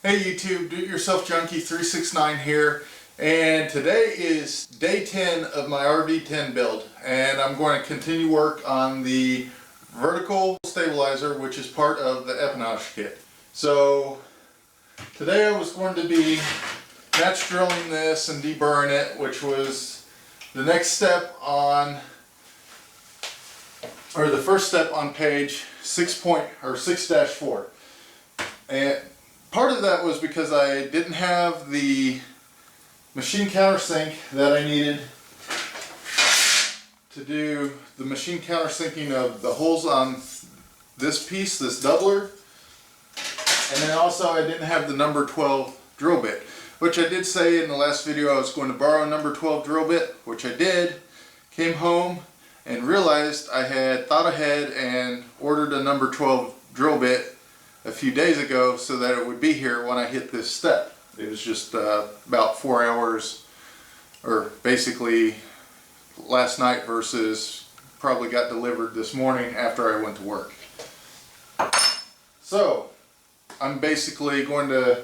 Hey YouTube, Do-It-Yourself Junkie 369 here, and today is day 10 of my RV-10 build, and I'm going to continue work on the vertical stabilizer, which is part of the empennage kit. So today I was going to be match drilling this and deburring it, which was the next step on, or the first step on page 6-4. And part of that was because I didn't have the machine countersink that I needed to do the machine countersinking of the holes on this piece, this doubler. And then also I didn't have the number 12 drill bit, which I did say in the last video I was going to borrow a number 12 drill bit, which I did. Came home and realized I had thought ahead and ordered a number 12 drill bit a few days ago so that it would be here when I hit this step. It was just about 4 hours, or basically last night versus probably got delivered this morning after I went to work. So I'm basically going to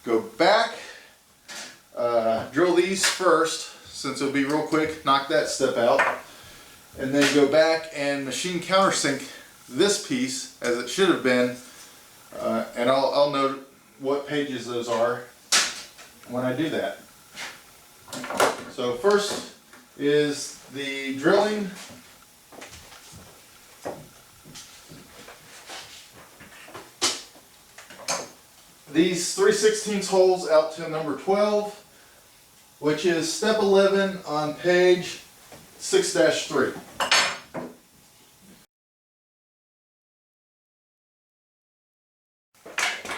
go back, drill these first since it'll be real quick, knock that step out, and then go back and machine countersink this piece as it should have been. And I'll note what pages those are when I do that. So first is the drilling. These 3/16 holes out to number 12, which is step 11 on page 6-3.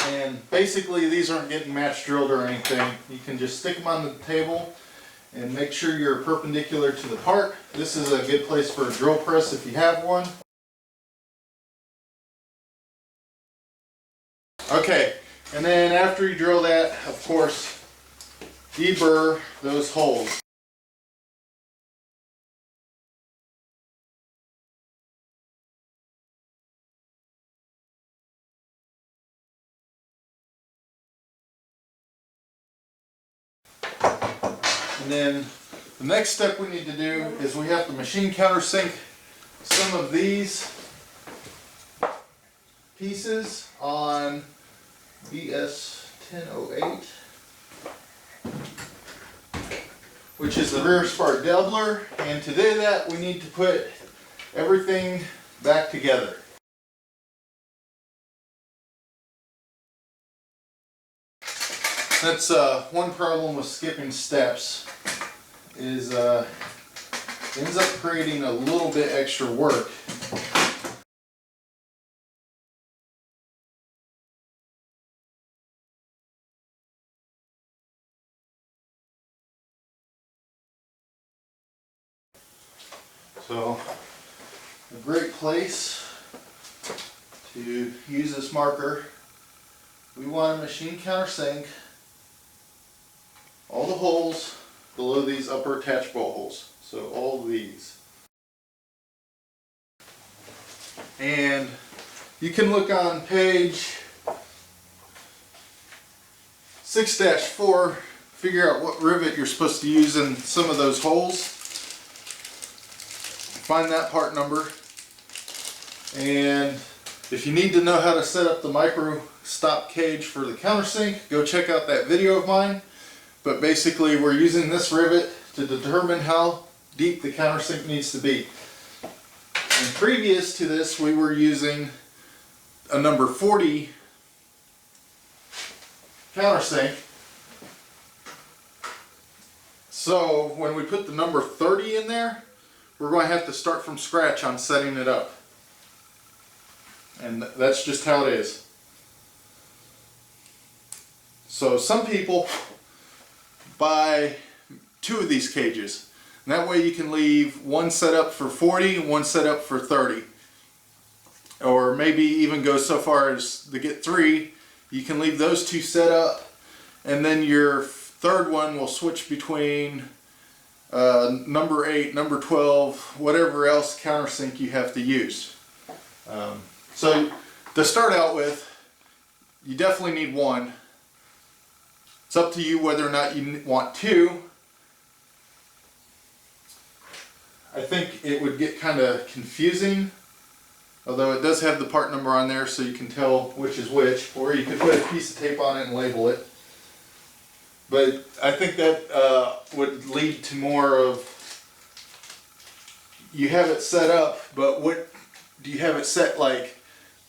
And basically these aren't getting match drilled or anything. You can just stick them on the table and make sure you're perpendicular to the part. This is a good place for a drill press if you have one. Okay, and then after you drill that, of course, deburr those holes. And then the next step we need to do is we have to machine countersink some of these pieces on RV-10, which is the rear spar doubler, and to do that we need to put everything back together. That's one problem with skipping steps, is ends up creating a little bit extra work. So a great place to use this marker, we want to machine countersink all the holes below these upper attach bolt holes. So all of these. And you can look on page 6-4, figure out what rivet you're supposed to use in some of those holes. Find that part number. And if you need to know how to set up the micro stop cage for the countersink, go check out that video of mine. But basically we're using this rivet to determine how deep the countersink needs to be. And previous to this we were using a number 40 countersink. So when we put the number 30 in there, we're going to have to start from scratch on setting it up. And that's just how it is. So some people buy 2 of these cages, and that way you can leave one set up for 40 and one set up for 30, or maybe even go so far as to get 3. You can leave those 2 set up, and then your third one will switch between number 8, number 12, whatever else countersink you have to use. So to start out with, you definitely need one. It's up to you whether or not you want two. I think it would get kind of confusing, although it does have the part number on there so you can tell which is which, or you could put a piece of tape on it and label it. But I think that would lead to more of, you have it set up, but what do you have it set like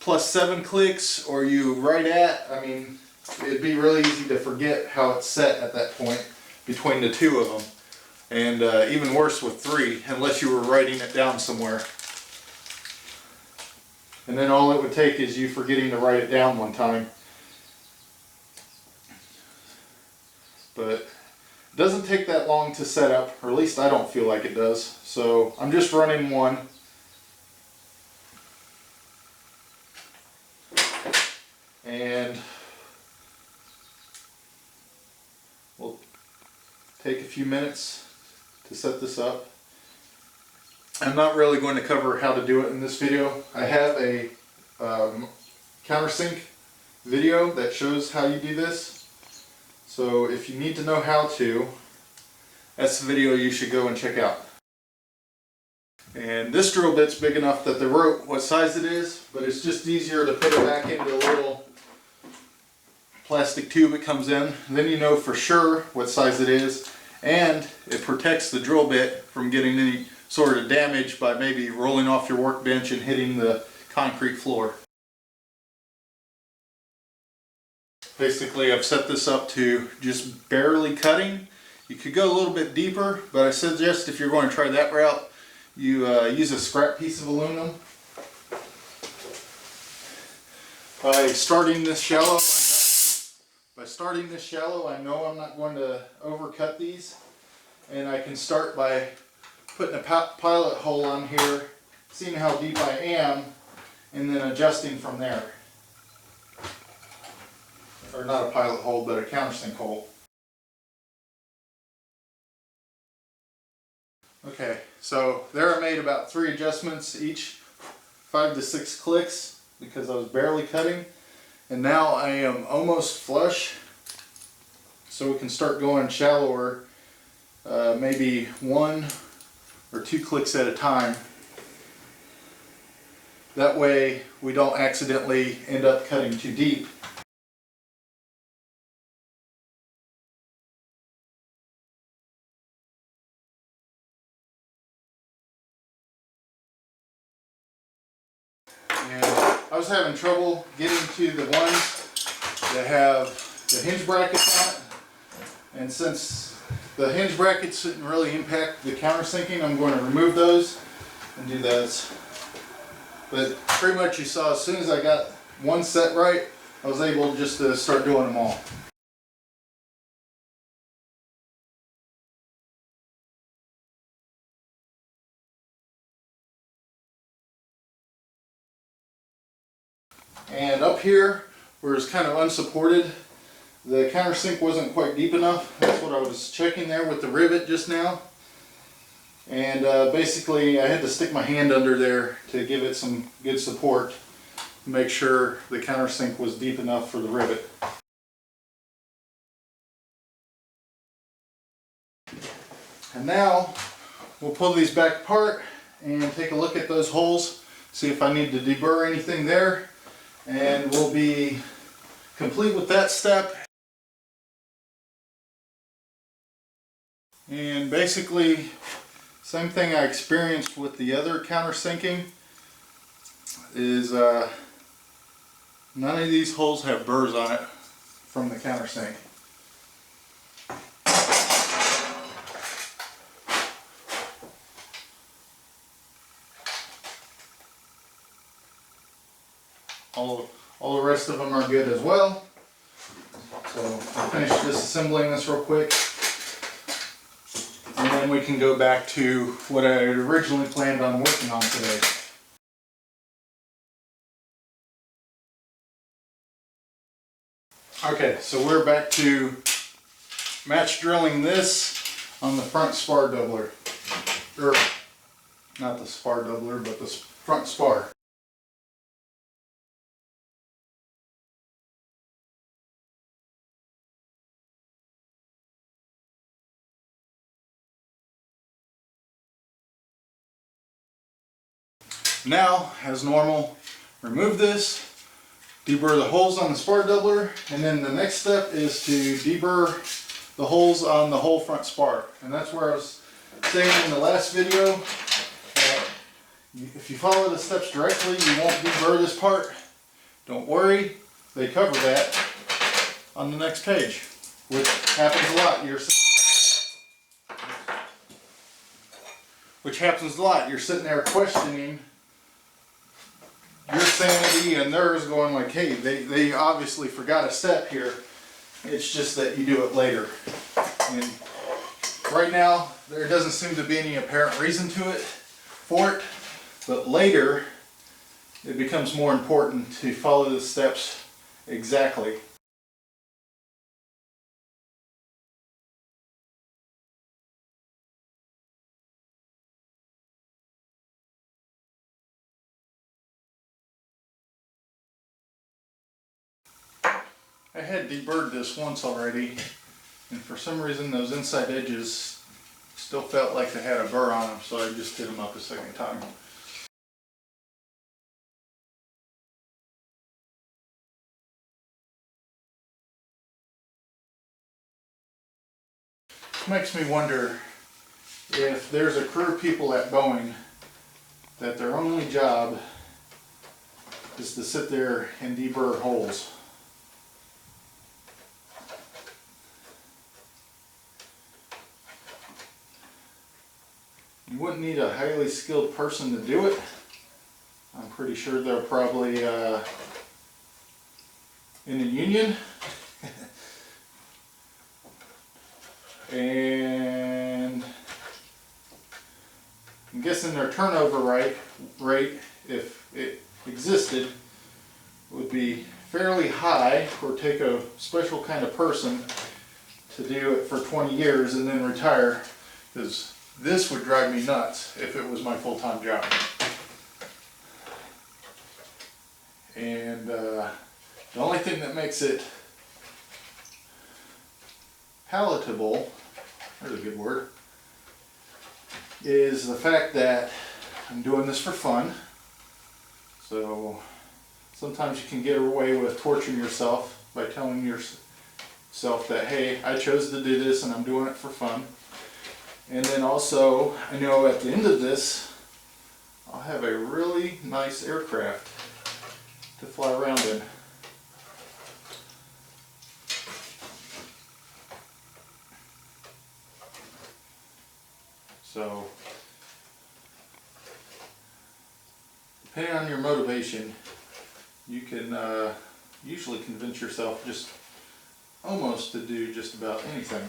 +7 clicks, or you right at? I mean, it'd be really easy to forget how it's set at that point between the two of them. And even worse with 3, unless you were writing it down somewhere. And then all it would take is you forgetting to write it down one time. But it doesn't take that long to set up, or at least I don't feel like it does. So I'm just running one. And we'll take a few minutes to set this up. I'm not really going to cover how to do it in this video. I have a countersink video that shows how you do this. So if you need to know how to, that's the video you should go and check out. And this drill bit's big enough that they wrote what size it is, but it's just easier to put it back into a little plastic tube it comes in. And then you know for sure what size it is. And it protects the drill bit from getting any sort of damage by maybe rolling off your workbench and hitting the concrete floor. Basically, I've set this up to just barely cutting. You could go a little bit deeper, but I suggest if you're going to try that route, you use a scrap piece of aluminum. By starting this shallow, I know I'm not going to overcut these, and I can start by putting a pilot hole on here, seeing how deep I am, and then adjusting from there. Or not a pilot hole, but a countersink hole. Okay, so there I made about 3 adjustments, each 5 to 6 clicks, because I was barely cutting. And now I am almost flush, so we can start going shallower, maybe 1 or 2 clicks at a time. That way we don't accidentally end up cutting too deep. And I was having trouble getting to the ones that have the hinge brackets on it. And since the hinge brackets didn't really impact the countersinking, I'm going to remove those and do those. But pretty much you saw as soon as I got one set right, I was able just to start doing them all. And up here, where it's kind of unsupported, the countersink wasn't quite deep enough. That's what I was checking there with the rivet just now. And basically I had to stick my hand under there to give it some good support, make sure the countersink was deep enough for the rivet. And now we'll pull these back apart and take a look at those holes, see if I need to deburr anything there, and we'll be complete with that step. And basically, same thing I experienced with the other countersinking is none of these holes have burrs on it from the countersink. All the rest of them are good as well. So I'll finish disassembling this real quick. And then we can go back to what I had originally planned on working on today. Okay, so we're back to match drilling this on the front spar doubler. Or, not the spar doubler, but the front spar. Now, as normal, remove this, deburr the holes on the spark doubler, and then the next step is to deburr the holes on the whole front spark. And that's where I was saying in the last video, if you follow the steps directly, you won't deburr this part. Don't worry, they cover that on the next page, which happens a lot. You're sitting there questioning your sanity and theirs, going like, hey, they obviously forgot a step here. It's just that you do it later. And right now, there doesn't seem to be any apparent reason for it, but later, it becomes more important to follow the steps exactly. I had deburred this once already, and for some reason those inside edges still felt like they had a burr on them, so I just hit them up a second time. Makes me wonder if there's a crew of people at Boeing that their only job is to sit there and deburr holes. You wouldn't need a highly skilled person to do it. I'm pretty sure they're probably in a union. And I'm guessing their turnover rate, if it existed, would be fairly high, or take a special kind of person to do it for 20 years and then retire, because this would drive me nuts if it was my full-time job. And the only thing that makes it palatable, there's a good word, is the fact that I'm doing this for fun. So sometimes you can get away with torturing yourself by telling yourself that, hey, I chose to do this and I'm doing it for fun. And then also, I know at the end of this, I'll have a really nice aircraft to fly around in. So, depending on your motivation, you can usually convince yourself just almost to do just about anything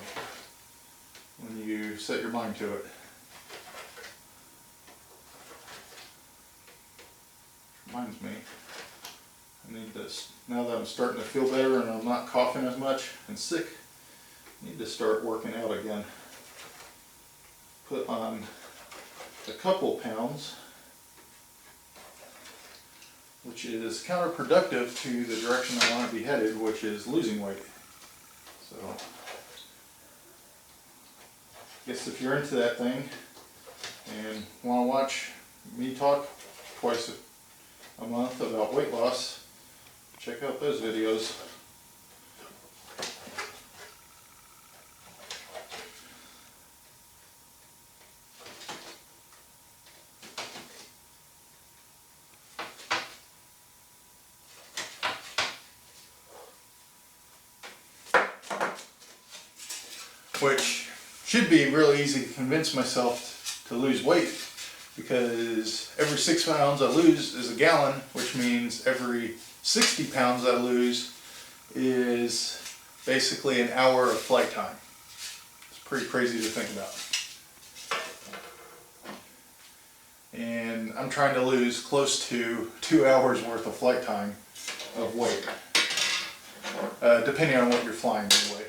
when you set your mind to it. Reminds me, I need this, now that I'm starting to feel better and I'm not coughing as much and sick, I need to start working out again. Put on a couple pounds, which is counterproductive to the direction I want to be headed, which is losing weight. So, I guess if you're into that thing and want to watch me talk twice a month about weight loss, check out those videos. Which should be really easy to convince myself to lose weight, because every 6 pounds I lose is a gallon, which means every 60 pounds I lose is basically an hour of flight time. It's pretty crazy to think about. And I'm trying to lose close to 2 hours worth of flight time of weight, depending on what you're flying anyway.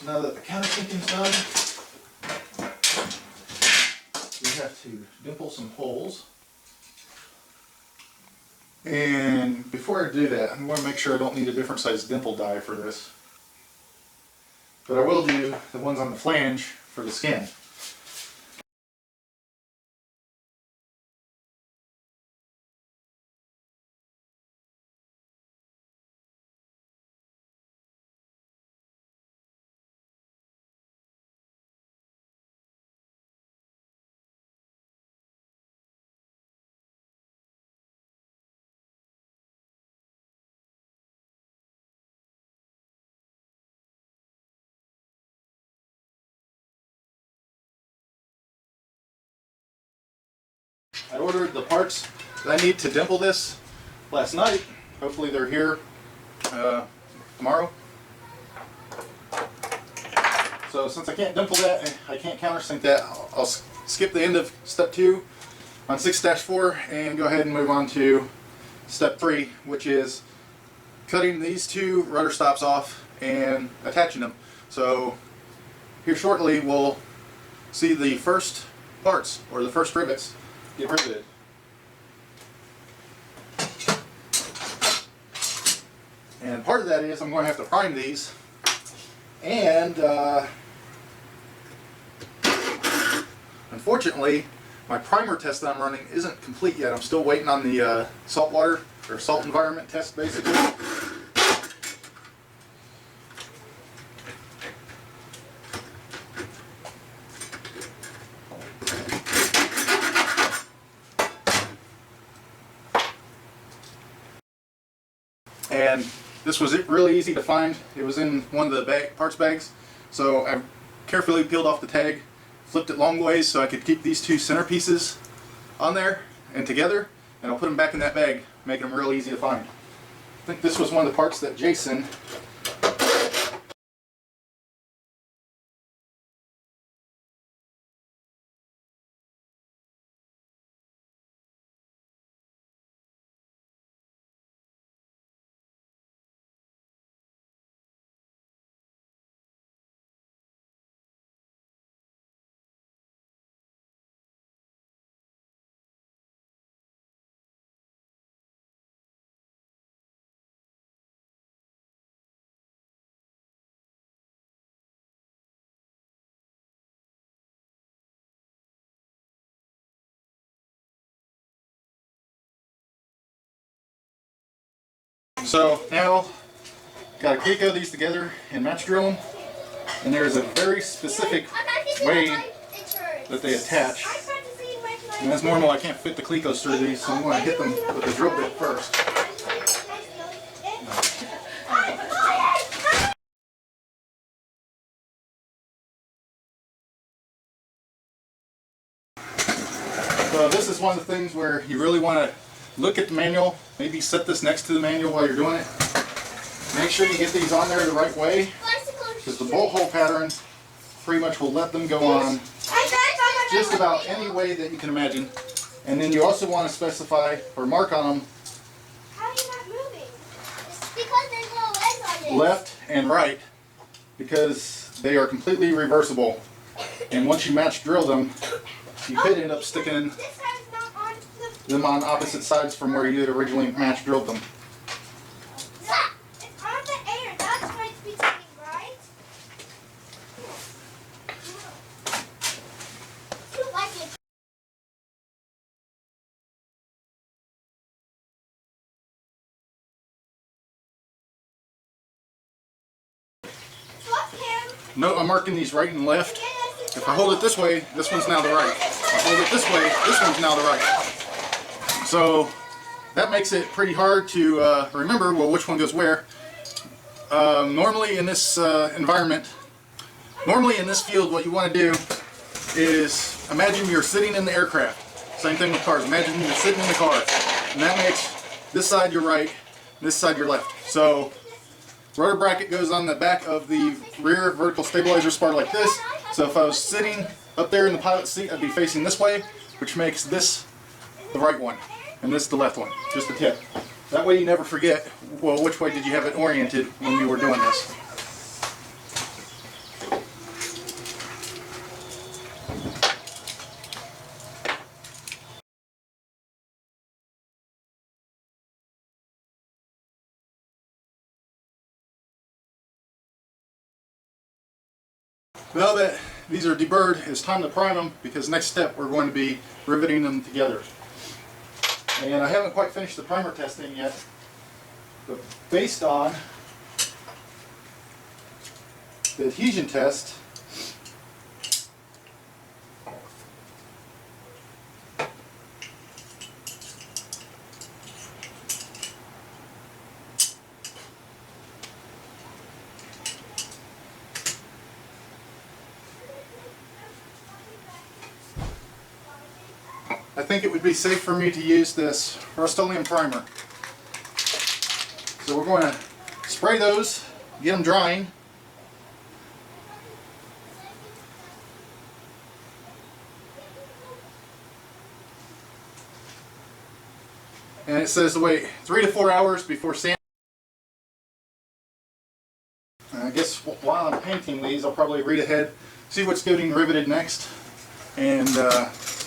now that the countersinking's done, we have to dimple some holes. And before I do that, I want to make sure I don't need a different size dimple die for this. But I will do the ones on the flange for the skin. I ordered the parts that I need to dimple this last night. Hopefully they're here tomorrow. So since I can't dimple that, I can't countersink that, I'll skip the end of step 2 on 6-4 and go ahead and move on to step 3, which is cutting these 2 rudder stops off and attaching them. So here shortly we'll see the first parts, or the first rivets, get riveted. And part of that is I'm going to have to prime these, and unfortunately my primer test that I'm running isn't complete yet. I'm still waiting on the salt water or salt environment test basically. And this was really easy to find. It was in one of the parts bags. So I carefully peeled off the tag, flipped it long ways so I could keep these 2 center pieces on there and together, and I'll put them back in that bag, making them real easy to find. I think this was one of the parts that Jason So now, got to Cleco these together and match drill them, and there's a very specific way that they attach. And as normal, I can't fit the Clecos through these, so I'm going to hit them with the drill bit first. So this is one of the things where you really want to look at the manual, maybe set this next to the manual while you're doing it. Make sure you get these on there the right way, because the bolt hole pattern pretty much will let them go on just about any way that you can imagine. And then you also want to specify or mark on them left and right, because they are completely reversible. And once you match drill them, you could end up sticking them on opposite sides from where you had originally match drilled them. It's on the air. That's why it's between, right? You like it. Note I'm marking these right and left. If I hold it this way, this one's now the right. If I hold it this way, this one's now the right. So that makes it pretty hard to remember, well, which one goes where. Normally in this environment, normally in this field, what you want to do is imagine you're sitting in the aircraft. Same thing with cars. Imagine you're sitting in the car, and that makes this side your right, this side your left. So rotor bracket goes on the back of the rear vertical stabilizer spar like this. So if I was sitting up there in the pilot seat, I'd be facing this way, which makes this the right one, and this the left one, just the tip. That way you never forget, well, which way did you have it oriented when you were doing this. Now that these are deburred, it's time to prime them because next step we're going to be riveting them together. And I haven't quite finished the primer testing yet, but based on the adhesion test, I think it would be safe for me to use this Rust-Oleum primer. So we're going to spray those, get them drying. And it says to wait 3 to 4 hours before sanding. I guess while I'm painting these, I'll probably read ahead, see what's getting riveted next, and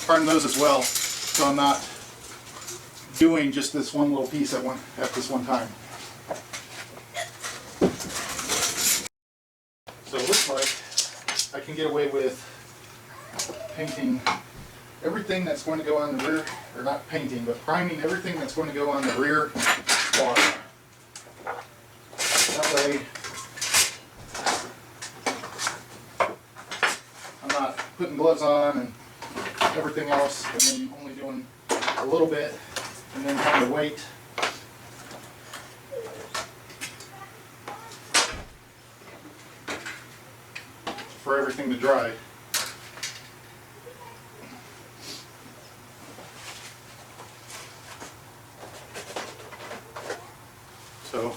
prime those as well, so I'm not doing just this one little piece at this one time. So it looks like I can get away with painting everything that's going to go on the rear, or not painting, but priming everything that's going to go on the rear bar. That way I'm not putting gloves on and everything else, and then only doing a little bit and then having to wait. For everything to dry. So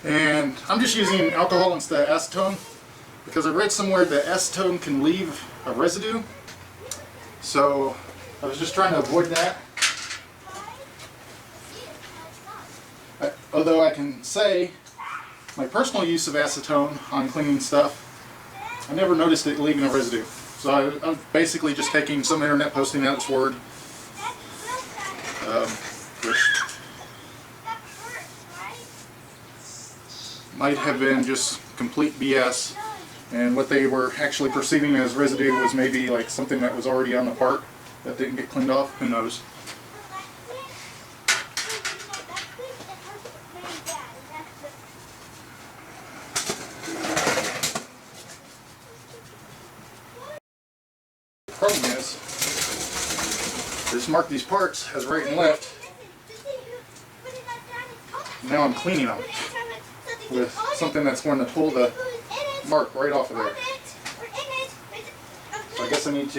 and I'm just using alcohol instead of acetone because I read somewhere that acetone can leave a residue. So I was just trying to avoid that. Although I can say my personal use of acetone on cleaning stuff, I never noticed it leaving a residue. So I'm basically just taking some internet posting at its word, which might have been just complete BS, and what they were actually perceiving as residue was maybe like something that was already on the part that didn't get cleaned off. Who knows? The problem is, I just marked these parts as right and left. Now I'm cleaning them with something that's going to pull the mark right off of there. So I guess I need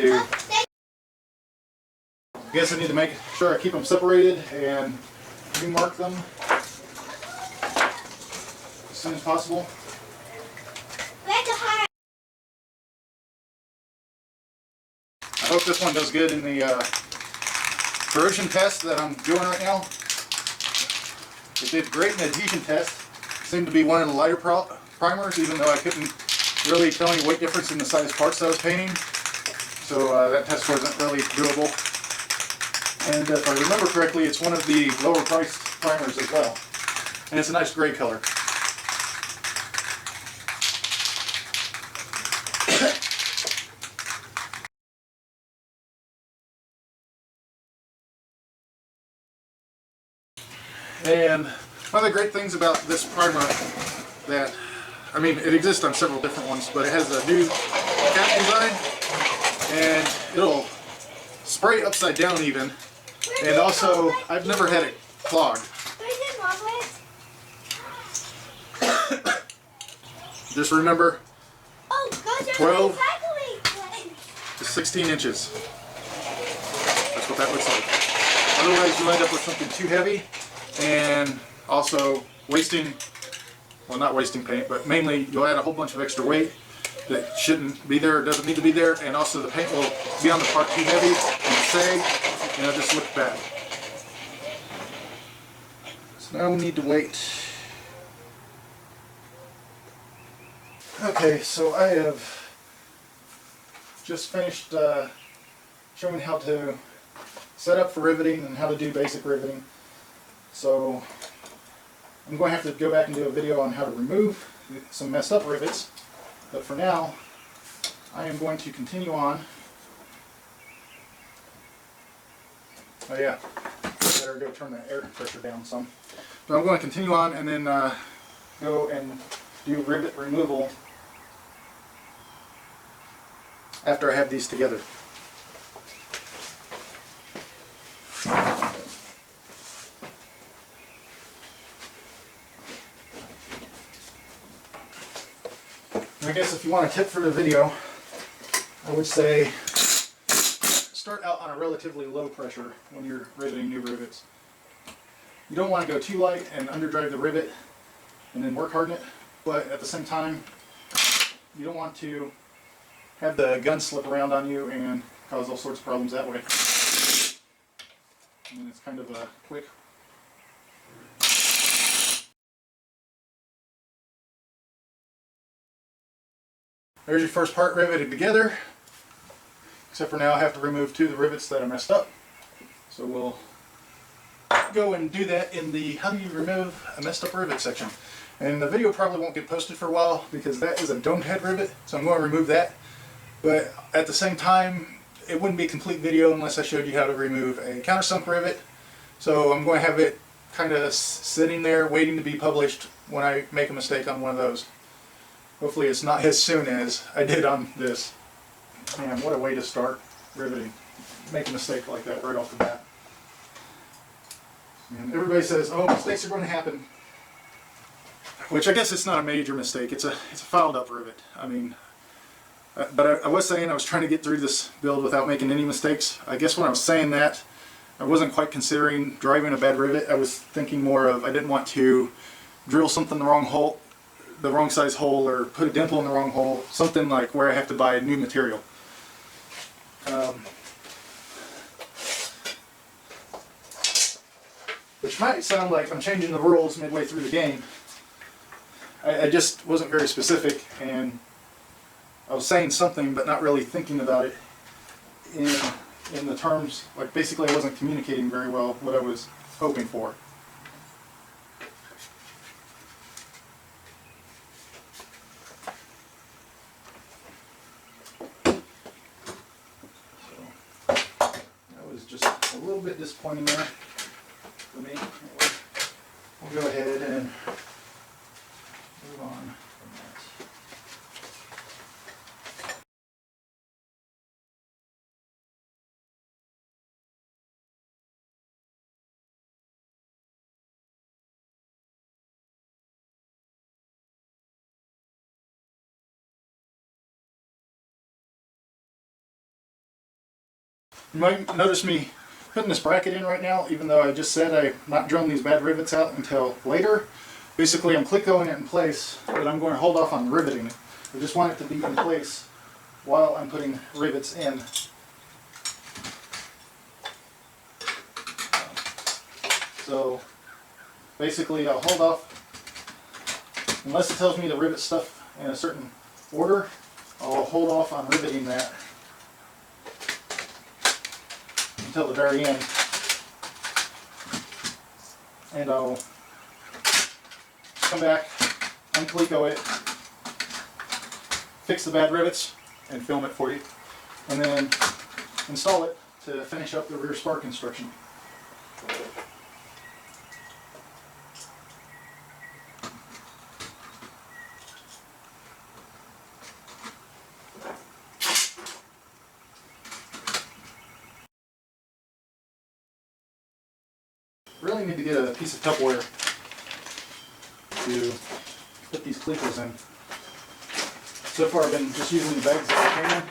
to make sure I keep them separated and remark them as soon as possible. I hope this one does good in the corrosion test that I'm doing right now. It did great in the adhesion test. Seemed to be one of the lighter primers, even though I couldn't really tell any weight difference in the size parts that I was painting. So that test wasn't really doable. And if I remember correctly, it's one of the lower priced primers as well. And it's a nice gray color. And one of the great things about this primer that, I mean, it exists on several different ones, but it has a new cap design, and it'll spray upside down even. And also, I've never had it clogged. Just remember, 12 to 16 inches. That's what that looks like. Otherwise, you'll end up with something too heavy, and also wasting, well, not wasting paint, but mainly you'll add a whole bunch of extra weight that shouldn't be there, doesn't need to be there, and also the paint will be on the part too heavy and sag, and it'll just look bad. So now we need to wait. Okay, so I have just finished showing how to set up for riveting and how to do basic riveting. So I'm going to have to go back and do a video on how to remove some messed up rivets. But for now, I am going to continue on. Oh yeah, better go turn the air pressure down some. But I'm going to continue on and then go and do rivet removal after I have these together. I guess if you want a tip for the video, I would say start out on a relatively low pressure when you're riveting new rivets. You don't want to go too light and underdrive the rivet and then work harden it, but at the same time, you don't want to have the gun slip around on you and cause all sorts of problems that way. And it's kind of a quick. There's your first part riveted together, except for now I have to remove 2 of the rivets that I messed up. So we'll go and do that in the how do you remove a messed up rivet section. And the video probably won't get posted for a while because that is a domed head rivet, so I'm going to remove that. But at the same time, it wouldn't be a complete video unless I showed you how to remove a countersunk rivet. So I'm going to have it kind of sitting there waiting to be published when I make a mistake on one of those. Hopefully it's not as soon as I did on this. Man, what a way to start riveting. Make a mistake like that right off the bat. And everybody says, oh, mistakes are going to happen. Which I guess it's not a major mistake. It's a filed up rivet. I mean, but I was saying I was trying to get through this build without making any mistakes. I guess when I was saying that, I wasn't quite considering driving a bad rivet. I was thinking more of I didn't want to drill something the wrong hole, the wrong size hole, or put a dimple in the wrong hole, something like where I have to buy new material. Which might sound like I'm changing the rules midway through the game. I just wasn't very specific, and I was saying something but not really thinking about it in the terms, like basically I wasn't communicating very well what I was hoping for. Just a little bit disappointing there for me. We'll go ahead and move on from that. You might notice me putting this bracket in right now, even though I just said I'm not drilling these bad rivets out until later. Basically, I'm Clecoing it in place, but I'm going to hold off on riveting it. I just want it to be in place while I'm putting rivets in. So basically, I'll hold off, unless it tells me to rivet stuff in a certain order, I'll hold off on riveting that until the very end, and I'll come back, uncleco it, fix the bad rivets, and film it for you, and then install it to finish up the rear spark construction. Really need to get a piece of Tupperware to put these cleats in. So far I've been just using the bags that I can,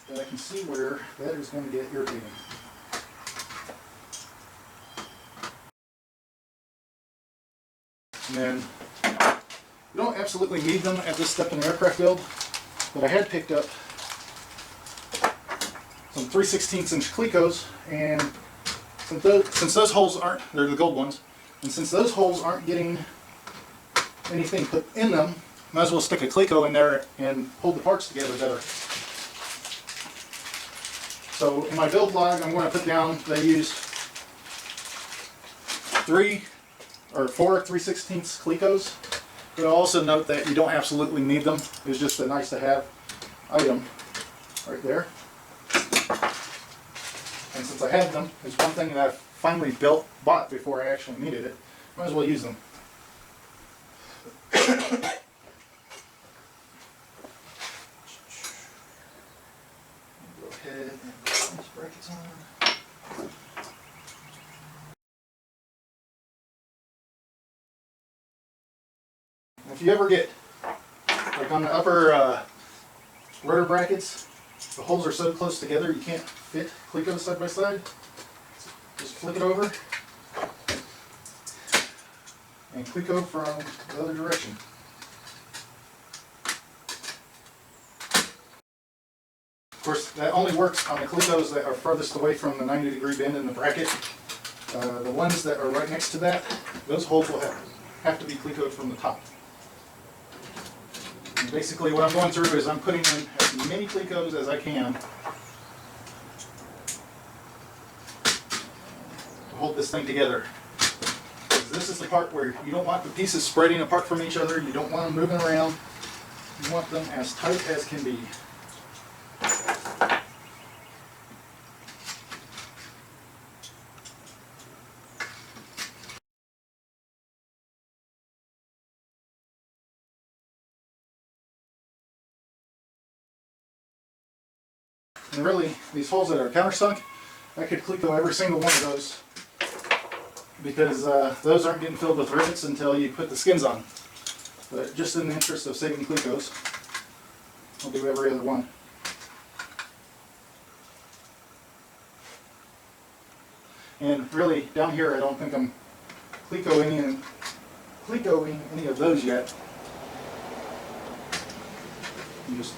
but I can see where that is going to get irritating. And then you don't absolutely need them at this step in the aircraft build, but I had picked up some 3/16 inch Clecos, and since those holes aren't, they're the gold ones, and since those holes aren't getting anything put in them, might as well stick a Cleco in there and hold the parts together better. So in my build log, I'm going to put down they used 3 or 4 3/16 Clecos. But I'll also note that you don't absolutely need them. It's just a nice to have item right there. And since I had them, it's one thing that I finally bought before I actually needed it. Might as well use them. Go ahead and put these brackets on. If you ever get, like on the upper rotor brackets, the holes are so close together you can't fit Clecos side by side. Just flip it over and Cleco from the other direction. Of course, that only works on the Clecos that are farthest away from the 90-degree bend in the bracket. The ones that are right next to that, those holes will have to be Clecoed from the top. And basically what I'm going through is I'm putting in as many Clecos as I can to hold this thing together. Because this is the part where you don't want the pieces spreading apart from each other, you don't want them moving around, you want them as tight as can be. And really, these holes that are countersunk, I could Cleco every single one of those because those aren't getting filled with rivets until you put the skins on. But just in the interest of saving Clecos, I'll do every other one. And really, down here, I don't think I'm Clecoing any of those yet. I'm just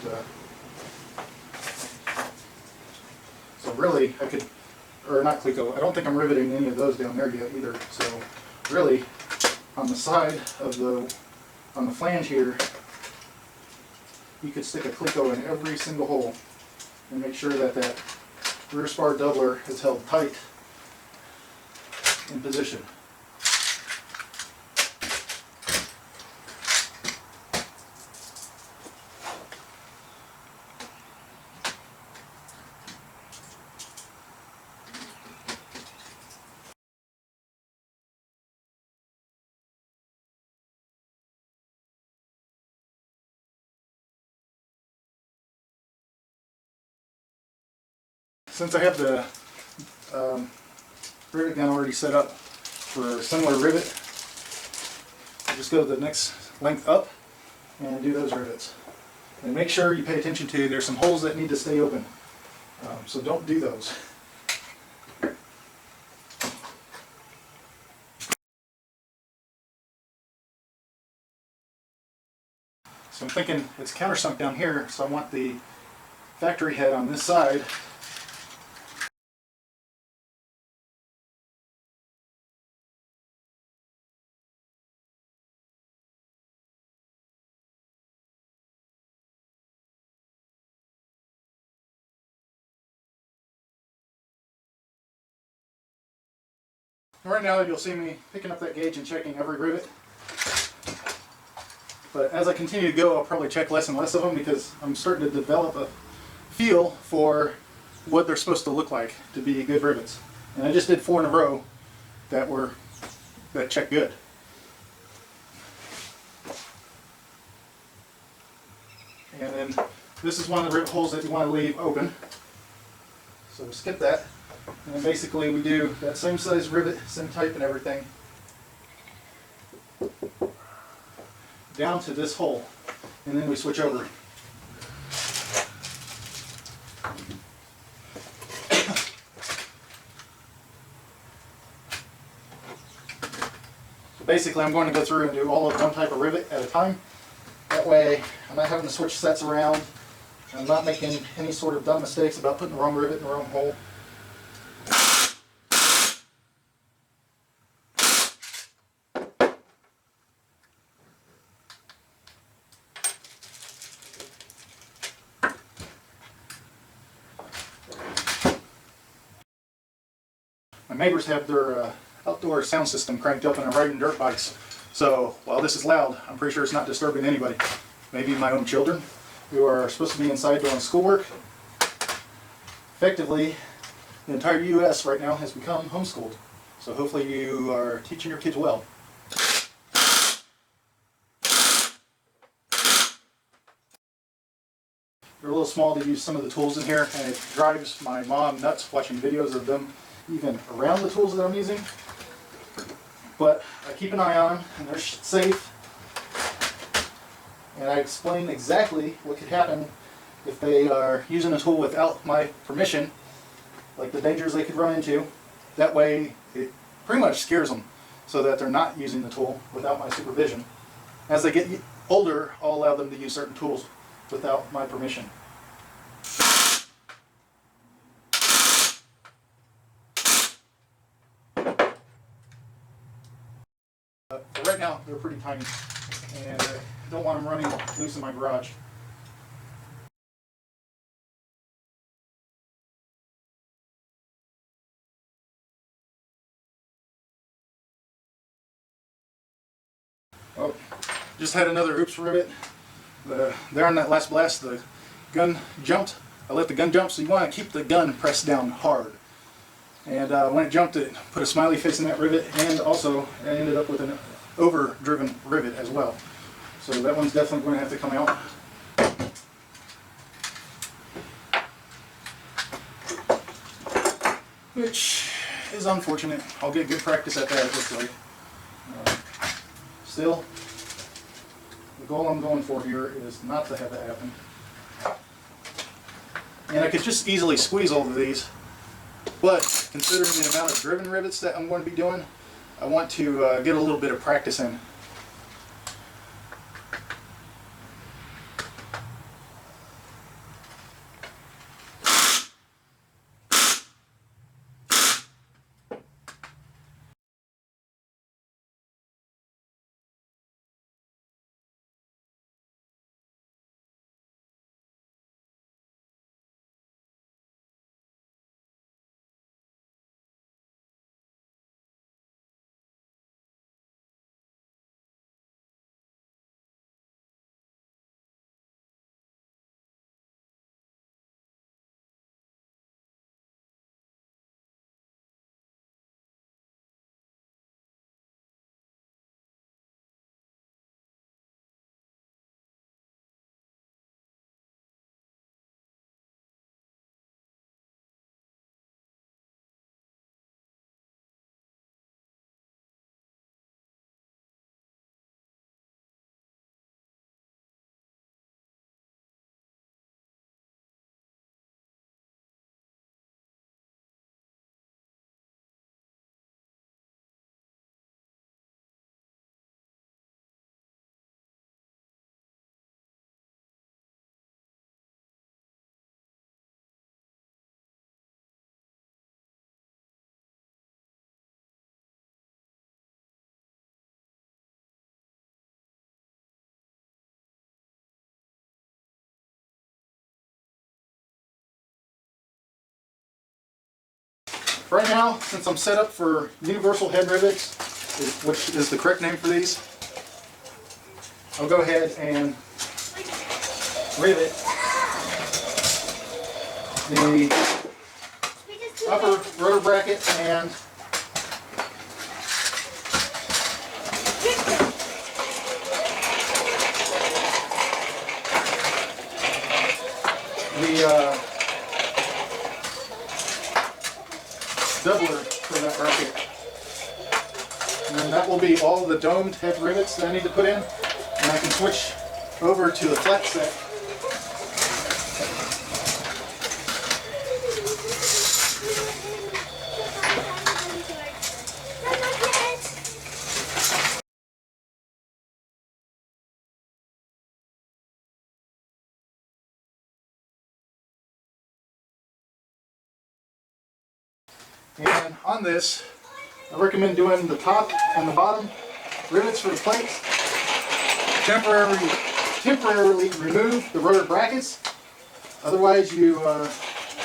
so really, I could, or not Cleco, I don't think I'm riveting any of those down there yet either. So really, on the side of on the flange here, you could stick a Cleco in every single hole and make sure that that rear spar doubler is held tight in position. Since I have the rivet gun already set up for a similar rivet, I'll just go the next length up and do those rivets. And make sure you pay attention to, there's some holes that need to stay open, so don't do those. So I'm thinking it's countersunk down here, so I want the factory head on this side. Right now you'll see me picking up that gauge and checking every rivet. But as I continue to go, I'll probably check less and less of them because I'm starting to develop a feel for what they're supposed to look like to be good rivets. And I just did 4 in a row that check good. And then this is one of the rivet holes that you want to leave open. So we'll skip that. And then basically we do that same size rivet, same type and everything, down to this hole. And then we switch over. So basically I'm going to go through and do all of one type of rivet at a time. That way I'm not having to switch sets around. I'm not making any sort of dumb mistakes about putting the wrong rivet in the wrong hole. My neighbors have their outdoor sound system cranked up and are riding dirt bikes. So while this is loud, I'm pretty sure it's not disturbing anybody. Maybe my own children who are supposed to be inside doing schoolwork. Effectively, the entire U.S. right now has become homeschooled. So hopefully you are teaching your kids well. They're a little small to use some of the tools in here, and it drives my mom nuts watching videos of them even around the tools that I'm using. But I keep an eye on them, and they're safe. And I explain exactly what could happen if they are using a tool without my permission, like the dangers they could run into. That way, it pretty much scares them so that they're not using the tool without my supervision. As they get older, I'll allow them to use certain tools without my permission. For right now, they're pretty tiny, and I don't want them running loose in my garage. Oh, just had another oops rivet. There on that last blast, the gun jumped. I let the gun jump, so you want to keep the gun pressed down hard. And when it jumped, it put a smiley face in that rivet, and also I ended up with an overdriven rivet as well. So that one's definitely going to have to come out. Which is unfortunate. I'll get good practice at that, it looks like. Still, the goal I'm going for here is not to have that happen. And I could just easily squeeze all of these, but considering the amount of driven rivets that I'm going to be doing, I want to get a little bit of practice in. Right now, since I'm set up for universal head rivets, which is the correct name for these, I'll go ahead and rivet the upper rotor bracket and the doubler for that bracket. And then that will be all the domed head rivets that I need to put in. And I can switch over to the flat set. And on this, I recommend doing the top and the bottom rivets for the plate. Temporarily remove the rotor brackets. Otherwise you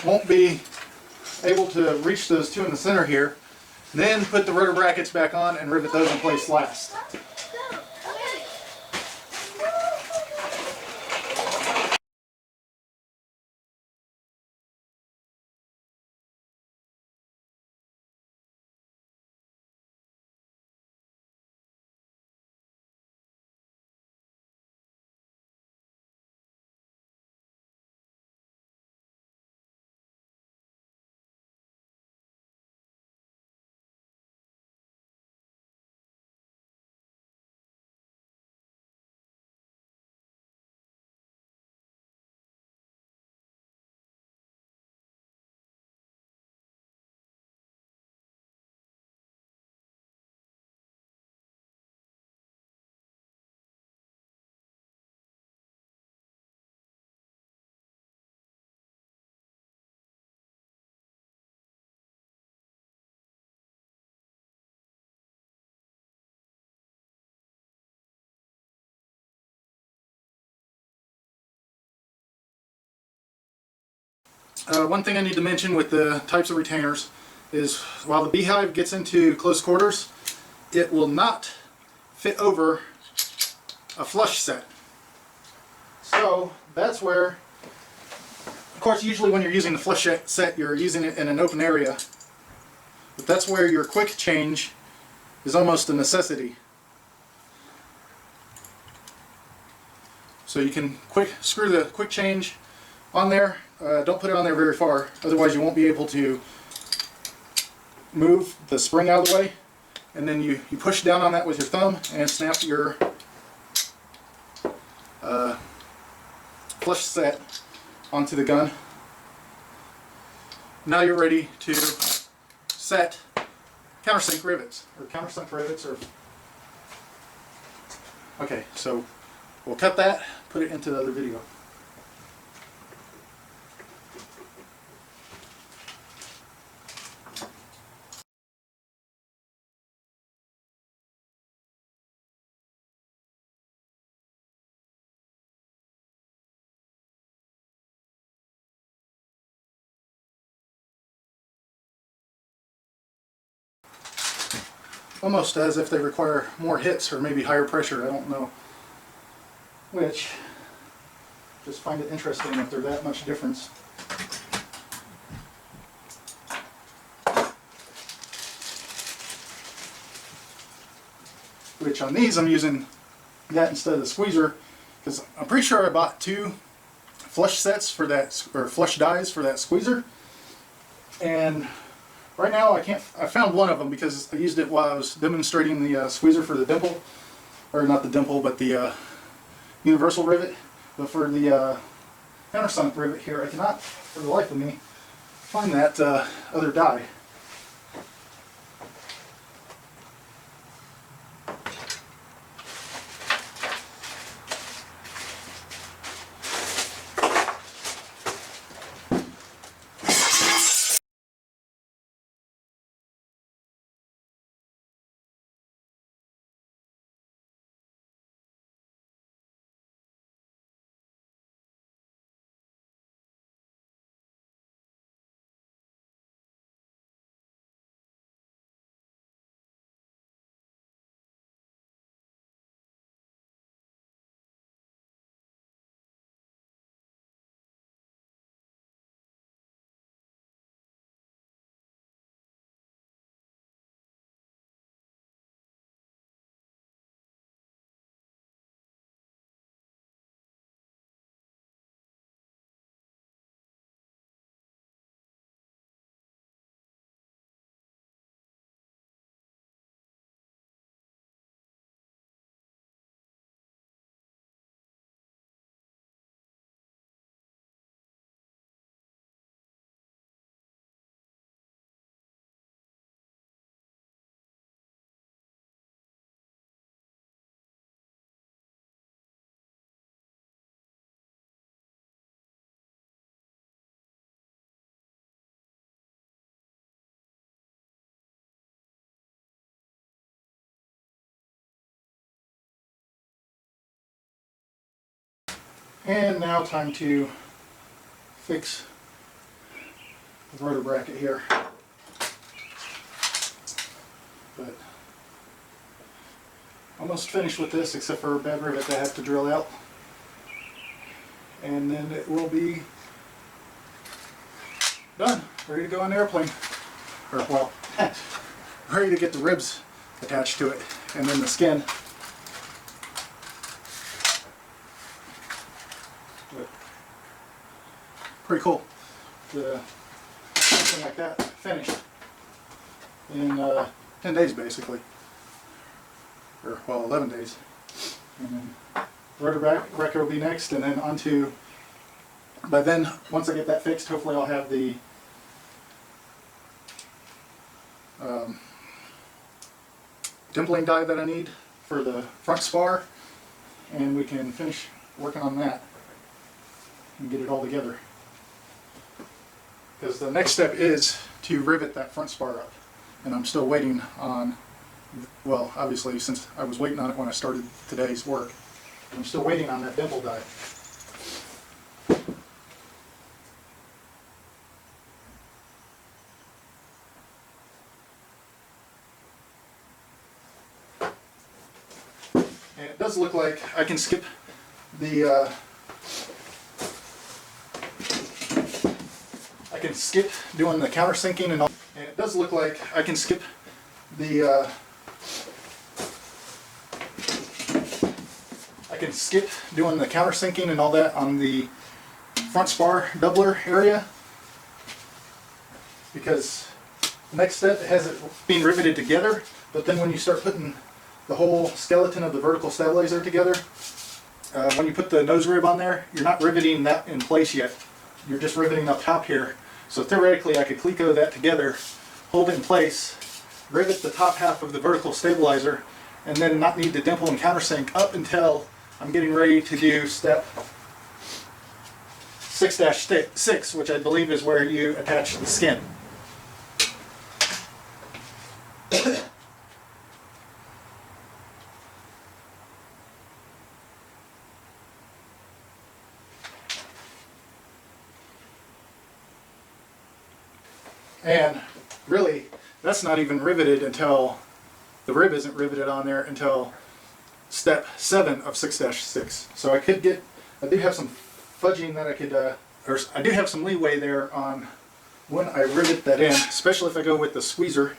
won't be able to reach those two in the center here. Then put the rotor brackets back on and rivet those in place last. One thing I need to mention with the types of retainers is while the beehive gets into close quarters, it will not fit over a flush set. So that's where, of course, usually when you're using the flush set, you're using it in an open area. But that's where your quick change is almost a necessity. So you can screw the quick change on there. Don't put it on there very far, otherwise you won't be able to move the spring out of the way. And then you push down on that with your thumb and snap your flush set onto the gun. Now you're ready to set countersink rivets, Okay, so we'll cut that, put it into the other video. Almost as if they require more hits or maybe higher pressure, I don't know which. Just find it interesting if they're that much difference. Which on these I'm using that instead of the squeezer, because I'm pretty sure I bought 2 flush sets for that, or flush dies for that squeezer, and right now I found one of them because I used it while I was demonstrating the squeezer for the dimple, or not the dimple, but the universal rivet. But for the countersunk rivet here, I cannot, for the life of me, find that other die. And now time to fix the rotor bracket here. But almost finished with this, except for a bad rivet that I have to drill out. And then it will be done, ready to go on the airplane. Or, well, ready to get the ribs attached to it, and then the skin. But pretty cool. Something like that finished in 10 days basically. Or, well, 11 days. And then rotor wrecker will be next, and then onto, by then, once I get that fixed, hopefully I'll have the dimpling die that I need for the front spar, and we can finish working on that and get it all together. Because the next step is to rivet that front spar up, and I'm still waiting on, well, obviously since I was waiting on it when I started today's work, I'm still waiting on that dimple die. And it does look like I can skip the I can skip doing the countersinking and all. And it does look like I can skip the I can skip doing the countersinking and all that on the front spar doubler area, because the next step has it being riveted together. But then when you start putting the whole skeleton of the vertical stabilizer together, when you put the nose rib on there, you're not riveting that in place yet. You're just riveting up top here. So theoretically I could Cleco that together, hold it in place, rivet the top half of the vertical stabilizer, and then not need to dimple and countersink up until I'm getting ready to do step 6-6, which I believe is where you attach the skin. And really, that's not even riveted until, the rib isn't riveted on there until step 7 of 6-6. So I could get, I do have some fudging that I could, or I do have some leeway there on when I rivet that in, especially if I go with the squeezer.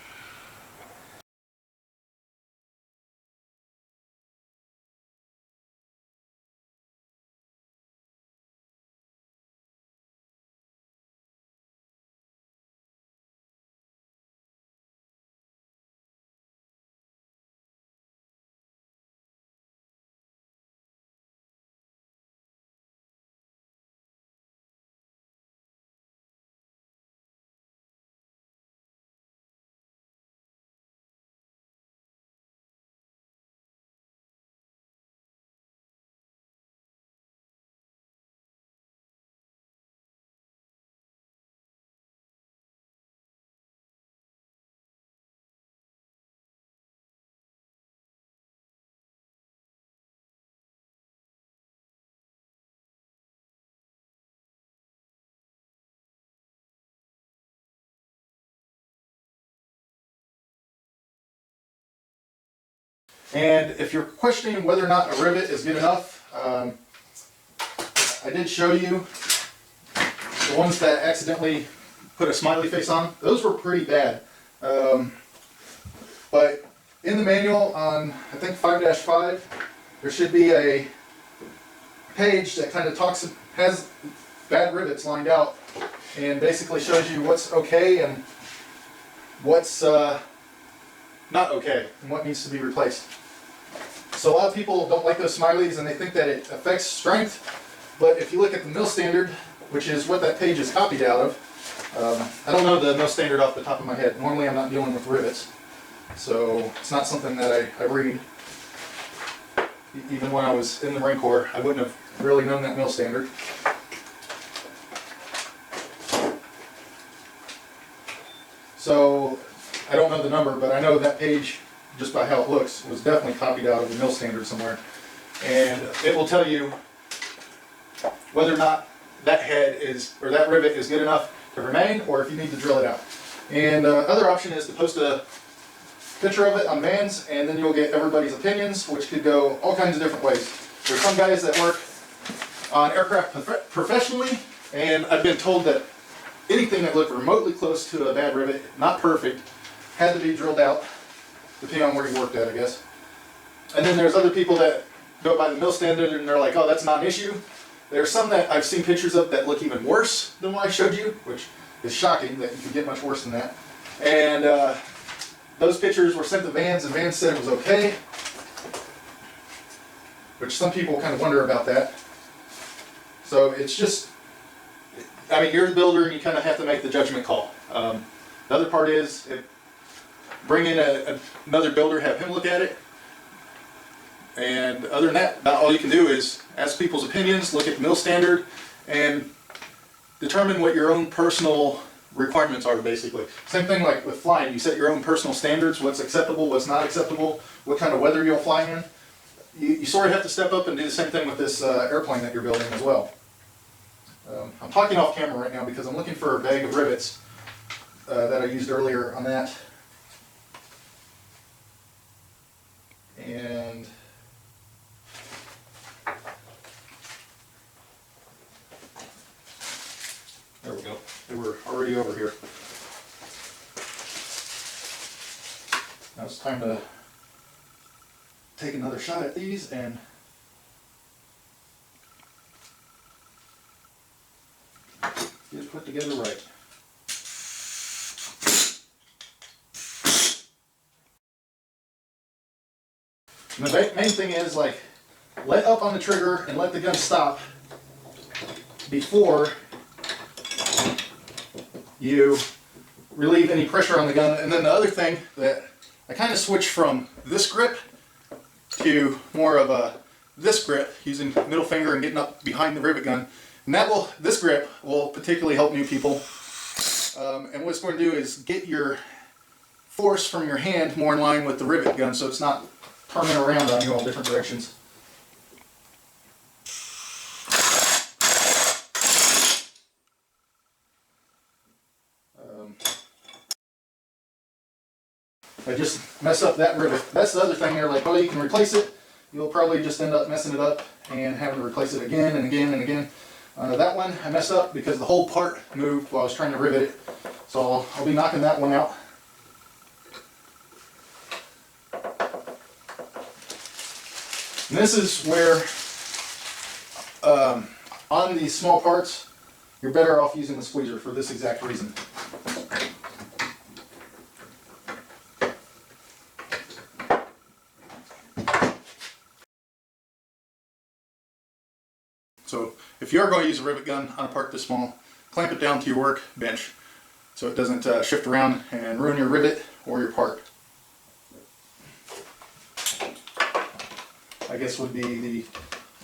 And if you're questioning whether or not a rivet is good enough, I did show you the ones that accidentally put a smiley face on. Those were pretty bad. But in the manual on, I think 5-5, there should be a page that kind of has bad rivets lined out and basically shows you what's okay and what's not okay and what needs to be replaced. So a lot of people don't like those smileys and they think that it affects strength, but if you look at the mill standard, which is what that page is copied out of, I don't know the mill standard off the top of my head. Normally I'm not dealing with rivets, so it's not something that I read. Even when I was in the Marine Corps, I wouldn't have really known that mill standard. So I don't know the number, but I know that page, just by how it looks, was definitely copied out of the mill standard somewhere. And it will tell you whether or not that head is, or that rivet is good enough to remain, or if you need to drill it out. And the other option is to post a picture of it on vans, and then you'll get everybody's opinions, which could go all kinds of different ways. There's some guys that work on aircraft professionally, and I've been told that anything that looked remotely close to a bad rivet, not perfect, had to be drilled out, depending on where you worked at, I guess. And then there's other people that go by the mill standard and they're like, oh, that's not an issue. There's some that I've seen pictures of that look even worse than what I showed you, which is shocking that you could get much worse than that. And those pictures were sent to Vans, and Vans said it was okay, which some people kind of wonder about that. So it's just, I mean, you're the builder and you kind of have to make the judgment call. The other part is, bring in another builder, have him look at it. And other than that, about all you can do is ask people's opinions, look at the mill standard, and determine what your own personal requirements are, basically. Same thing like with flying. You set your own personal standards, what's acceptable, what's not acceptable, what kind of weather you'll fly in. You sort of have to step up and do the same thing with this airplane that you're building as well. I'm talking off camera right now because I'm looking for a bag of rivets that I used earlier on that. And there we go. They were already over here. Now it's time to take another shot at these and get it put together right. And the main thing is, like, let up on the trigger and let the gun stop before you relieve any pressure on the gun. And then the other thing that I kind of switched from this grip to more of a this grip, using middle finger and getting up behind the rivet gun. And this grip will particularly help new people. And what it's going to do is get your force from your hand more in line with the rivet gun, so it's not turning around on you all different directions. I just messed up that rivet. That's the other thing. They're like, oh, you can replace it. You'll probably just end up messing it up and having to replace it again and again and again. That one I messed up because the whole part moved while I was trying to rivet it. So I'll be knocking that one out. And this is where, on these small parts, you're better off using the squeezer for this exact reason. So if you are going to use a rivet gun on a part this small, clamp it down to your workbench so it doesn't shift around and ruin your rivet or your part. I guess would be the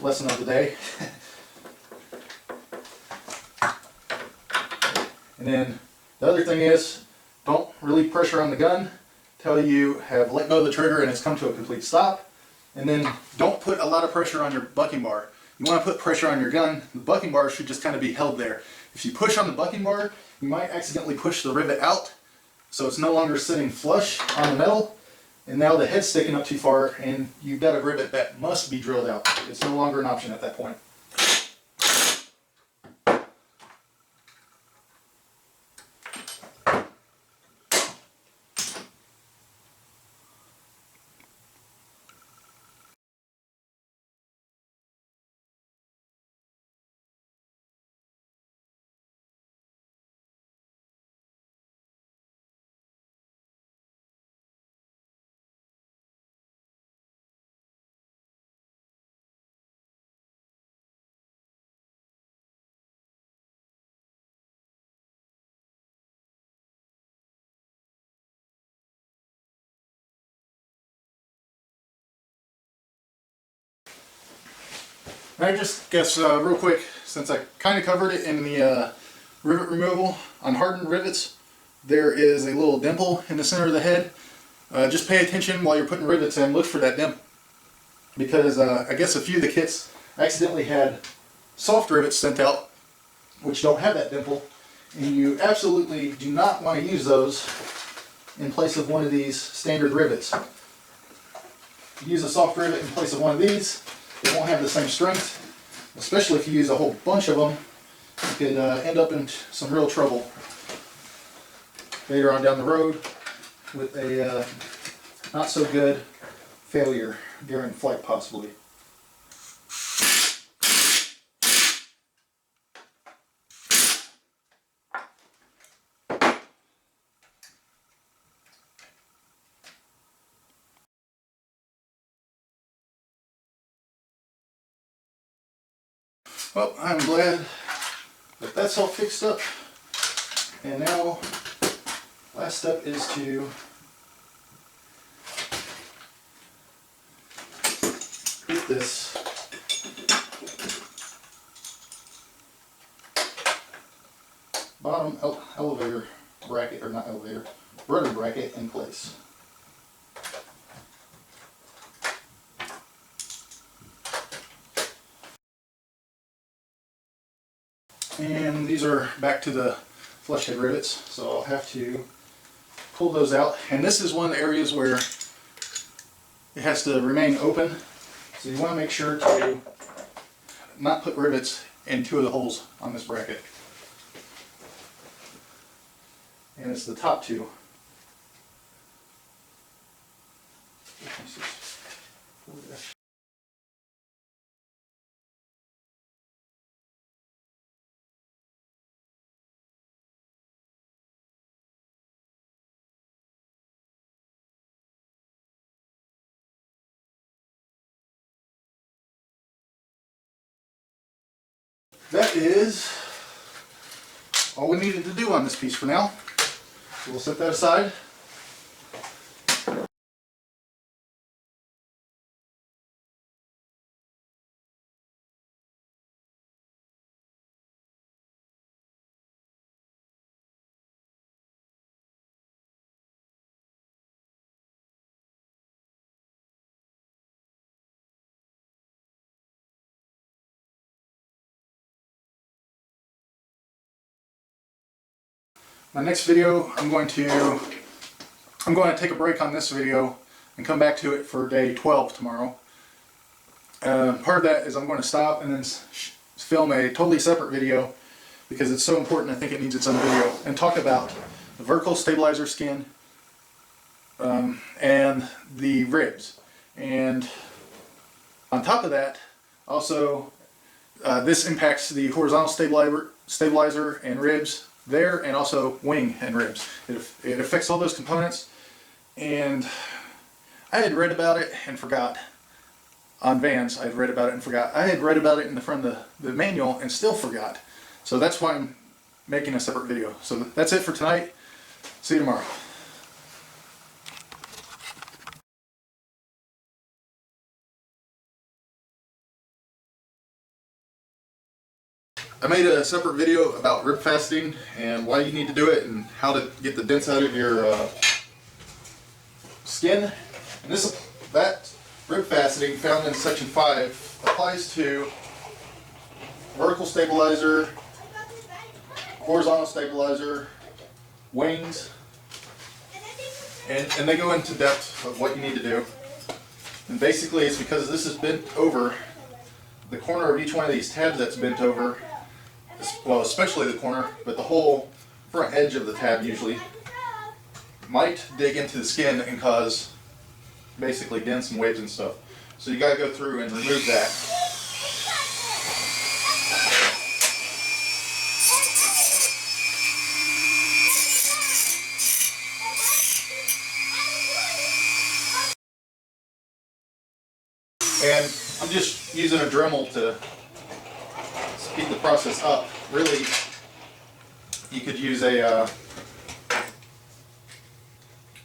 lesson of the day. And then the other thing is, don't relieve pressure on the gun till you have let go of the trigger and it's come to a complete stop. And then don't put a lot of pressure on your bucking bar. You want to put pressure on your gun. The bucking bar should just kind of be held there. If you push on the bucking bar, you might accidentally push the rivet out, so it's no longer sitting flush on the metal, and now the head's sticking up too far, and you've got a rivet that must be drilled out. It's no longer an option at that point. And I just guess real quick, since I kind of covered it in the rivet removal, on hardened rivets there is a little dimple in the center of the head. Just pay attention while you're putting rivets in, look for that dimple. Because I guess a few of the kits accidentally had soft rivets sent out which don't have that dimple, and you absolutely do not want to use those in place of one of these standard rivets. If you use a soft rivet in place of one of these, it won't have the same strength, especially if you use a whole bunch of them. You could end up in some real trouble later on down the road with a not so good failure during flight possibly. Well, I'm glad that that's all fixed up, and now last step is to get this bottom elevator bracket, or not elevator, rudder bracket in place. And these are back to the flush head rivets, so I'll have to pull those out. And this is one of the areas where it has to remain open, so you want to make sure to not put rivets in two of the holes on this bracket. And it's the top two. That is all we needed to do on this piece for now. So we'll set that aside. My next video, I'm going to take a break on this video and come back to it for day 12 tomorrow. Part of that is I'm going to stop and then film a totally separate video because it's so important. I think it needs its own video, and talk about the vertical stabilizer skin and the ribs. And on top of that, also this impacts the horizontal stabilizer and ribs there, and also wing and ribs. It affects all those components, and I had read about it and forgot. On vans, I had read about it and forgot. I had read about it in the front of the manual and still forgot. So that's why I'm making a separate video. So that's it for tonight. See you tomorrow. I made a separate video about rib fastening and why you need to do it and how to get the dents out of your skin. And that rib fastening found in section 5 applies to vertical stabilizer, horizontal stabilizer, wings, and they go into depth of what you need to do. And basically it's because this is bent over, the corner of each one of these tabs that's bent over, well, especially the corner, but the whole front edge of the tab usually might dig into the skin and cause basically dents and waves and stuff. So you got to go through and remove that. And I'm just using a Dremel to speed the process up. Really, you could use a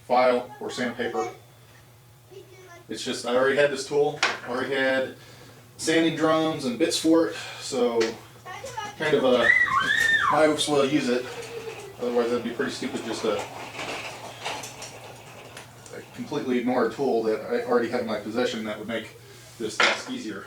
file or sandpaper. It's just, I already had this tool, already had sanding drums and bits for it, so kind of might as well use it. Otherwise it'd be pretty stupid just to completely ignore a tool that I already have in my possession that would make this task easier.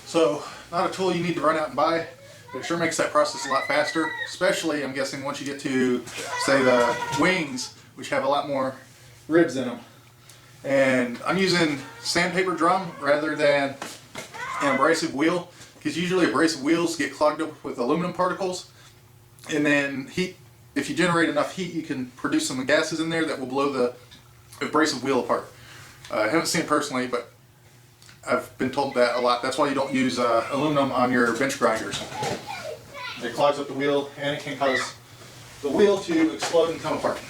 So, not a tool you need to run out and buy, but it sure makes that process a lot faster, especially, I'm guessing, once you get to, say, the wings, which have a lot more ribs in them. And I'm using sandpaper drum rather than an abrasive wheel, because usually abrasive wheels get clogged up with aluminum particles, and then heat. If you generate enough heat, you can produce some gases in there that will blow the abrasive wheel apart. I haven't seen it personally, but I've been told that a lot. That's why you don't use aluminum on your bench grinders. It clogs up the wheel, and it can cause the wheel to explode and come apart.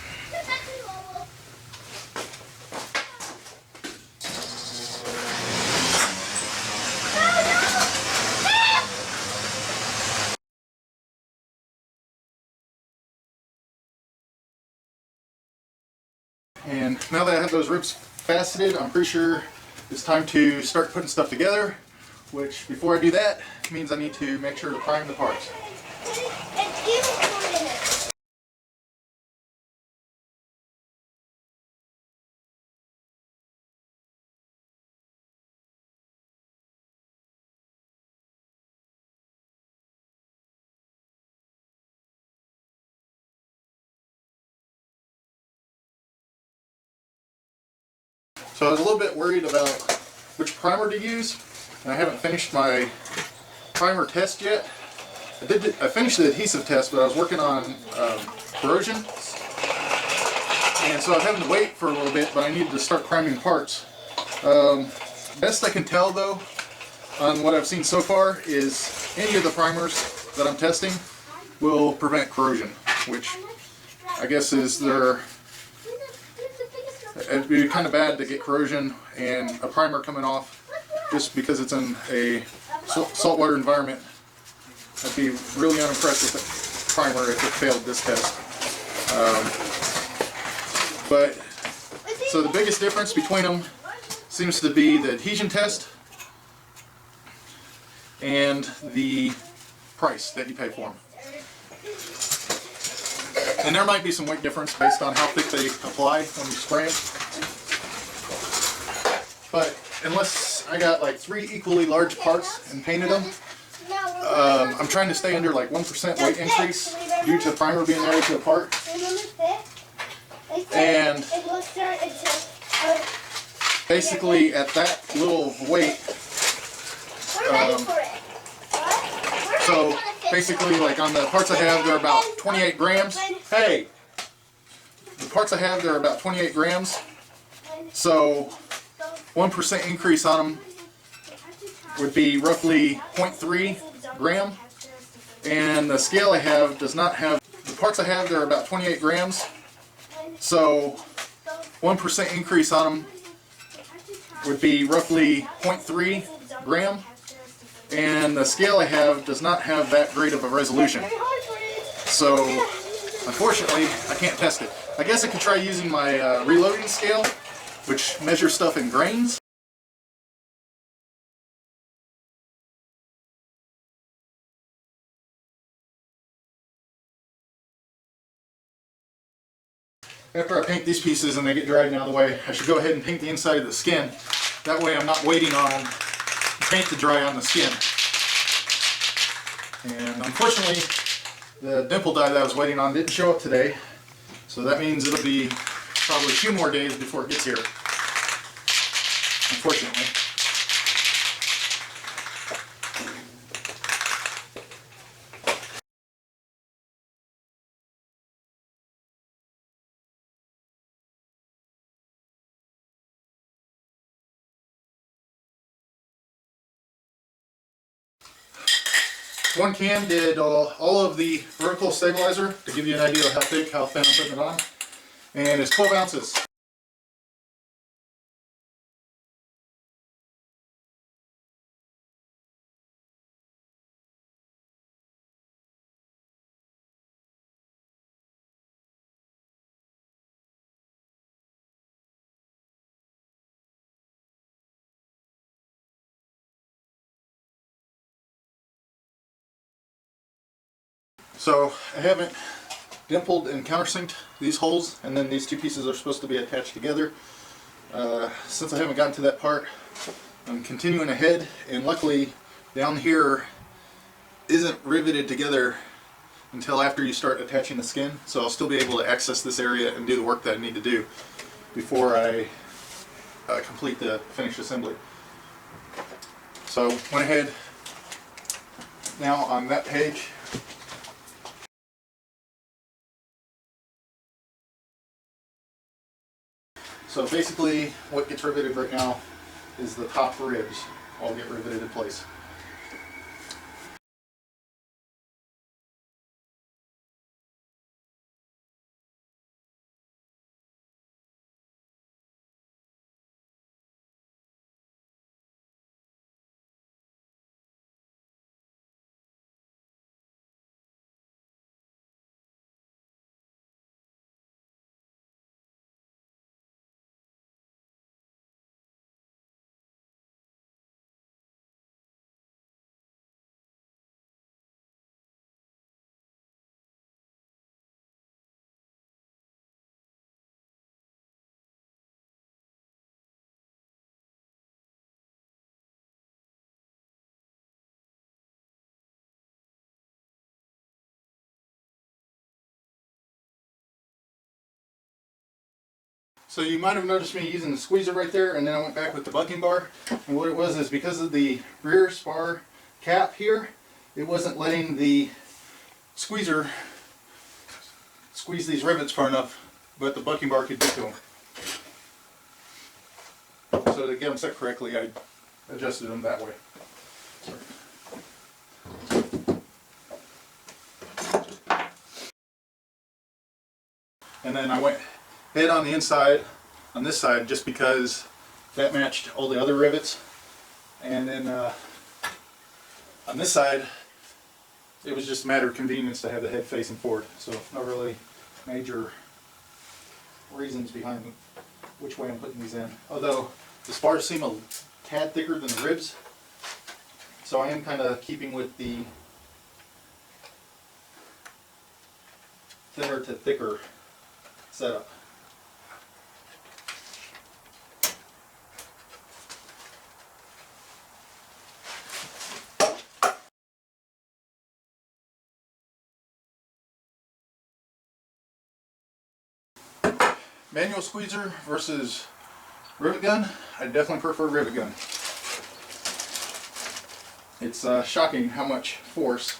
And now that I have those ribs faceted, I'm pretty sure it's time to start putting stuff together, which before I do that means I need to make sure to prime the parts. So I was a little bit worried about which primer to use, and I haven't finished my primer test yet. I finished the adhesive test, but I was working on corrosion, and so I was having to wait for a little bit, but I needed to start priming parts. Best I can tell, though, on what I've seen so far, is any of the primers that I'm testing will prevent corrosion, which I guess is their... It'd be kind of bad to get corrosion and a primer coming off just because it's in a saltwater environment. I'd be really unimpressed with the primer if it failed this test. So the biggest difference between them seems to be the adhesion test and the price that you pay for them. And there might be some weight difference based on how thick they apply when you spray them. But unless I got like 3 equally large parts and painted them, I'm trying to stay under like 1% weight increase due to the primer being ready to apart. And basically at that little weight, so basically, like on the parts I have, they're about 28 grams. Hey! The parts I have, they're about 28 grams. So 1% increase on them would be roughly 0.3 gram. And the scale I have does not have, the parts I have, they're about 28 grams. So 1% increase on them would be roughly 0.3 gram. And the scale I have does not have that great of a resolution. So, unfortunately, I can't test it. I guess I could try using my reloading scale, which measures stuff in grains. After I paint these pieces and they get dried and out of the way, I should go ahead and paint the inside of the skin. That way I'm not waiting on paint to dry on the skin. And unfortunately, the dimple dye that I was waiting on didn't show up today, so that means it'll be probably a few more days before it gets here, unfortunately. One can did all of the vertical stabilizer to give you an idea of how thick, how thin I'm putting it on. And it's 12 ounces. So I haven't dimpled and countersinked these holes, and then these two pieces are supposed to be attached together. Since I haven't gotten to that part, I'm continuing ahead, and luckily down here isn't riveted together until after you start attaching the skin, so I'll still be able to access this area and do the work that I need to do before I complete the finished assembly. So went ahead now on that page. So basically what gets riveted right now is the top ribs all get riveted in place. So you might have noticed me using the squeezer right there, and then I went back with the bucking bar. And what it was is because of the rear spar cap here, it wasn't letting the squeezer squeeze these rivets far enough, but the bucking bar could get to them. So to get them set correctly, I adjusted them that way. And then I went head on the inside on this side just because that matched all the other rivets. And then on this side, it was just a matter of convenience to have the head facing forward. So no really major reasons behind which way I'm putting these in. Although the spars seem a tad thicker than the ribs, so I am kind of keeping with the thinner to thicker setup. Manual squeezer versus rivet gun. I definitely prefer rivet gun. It's shocking how much force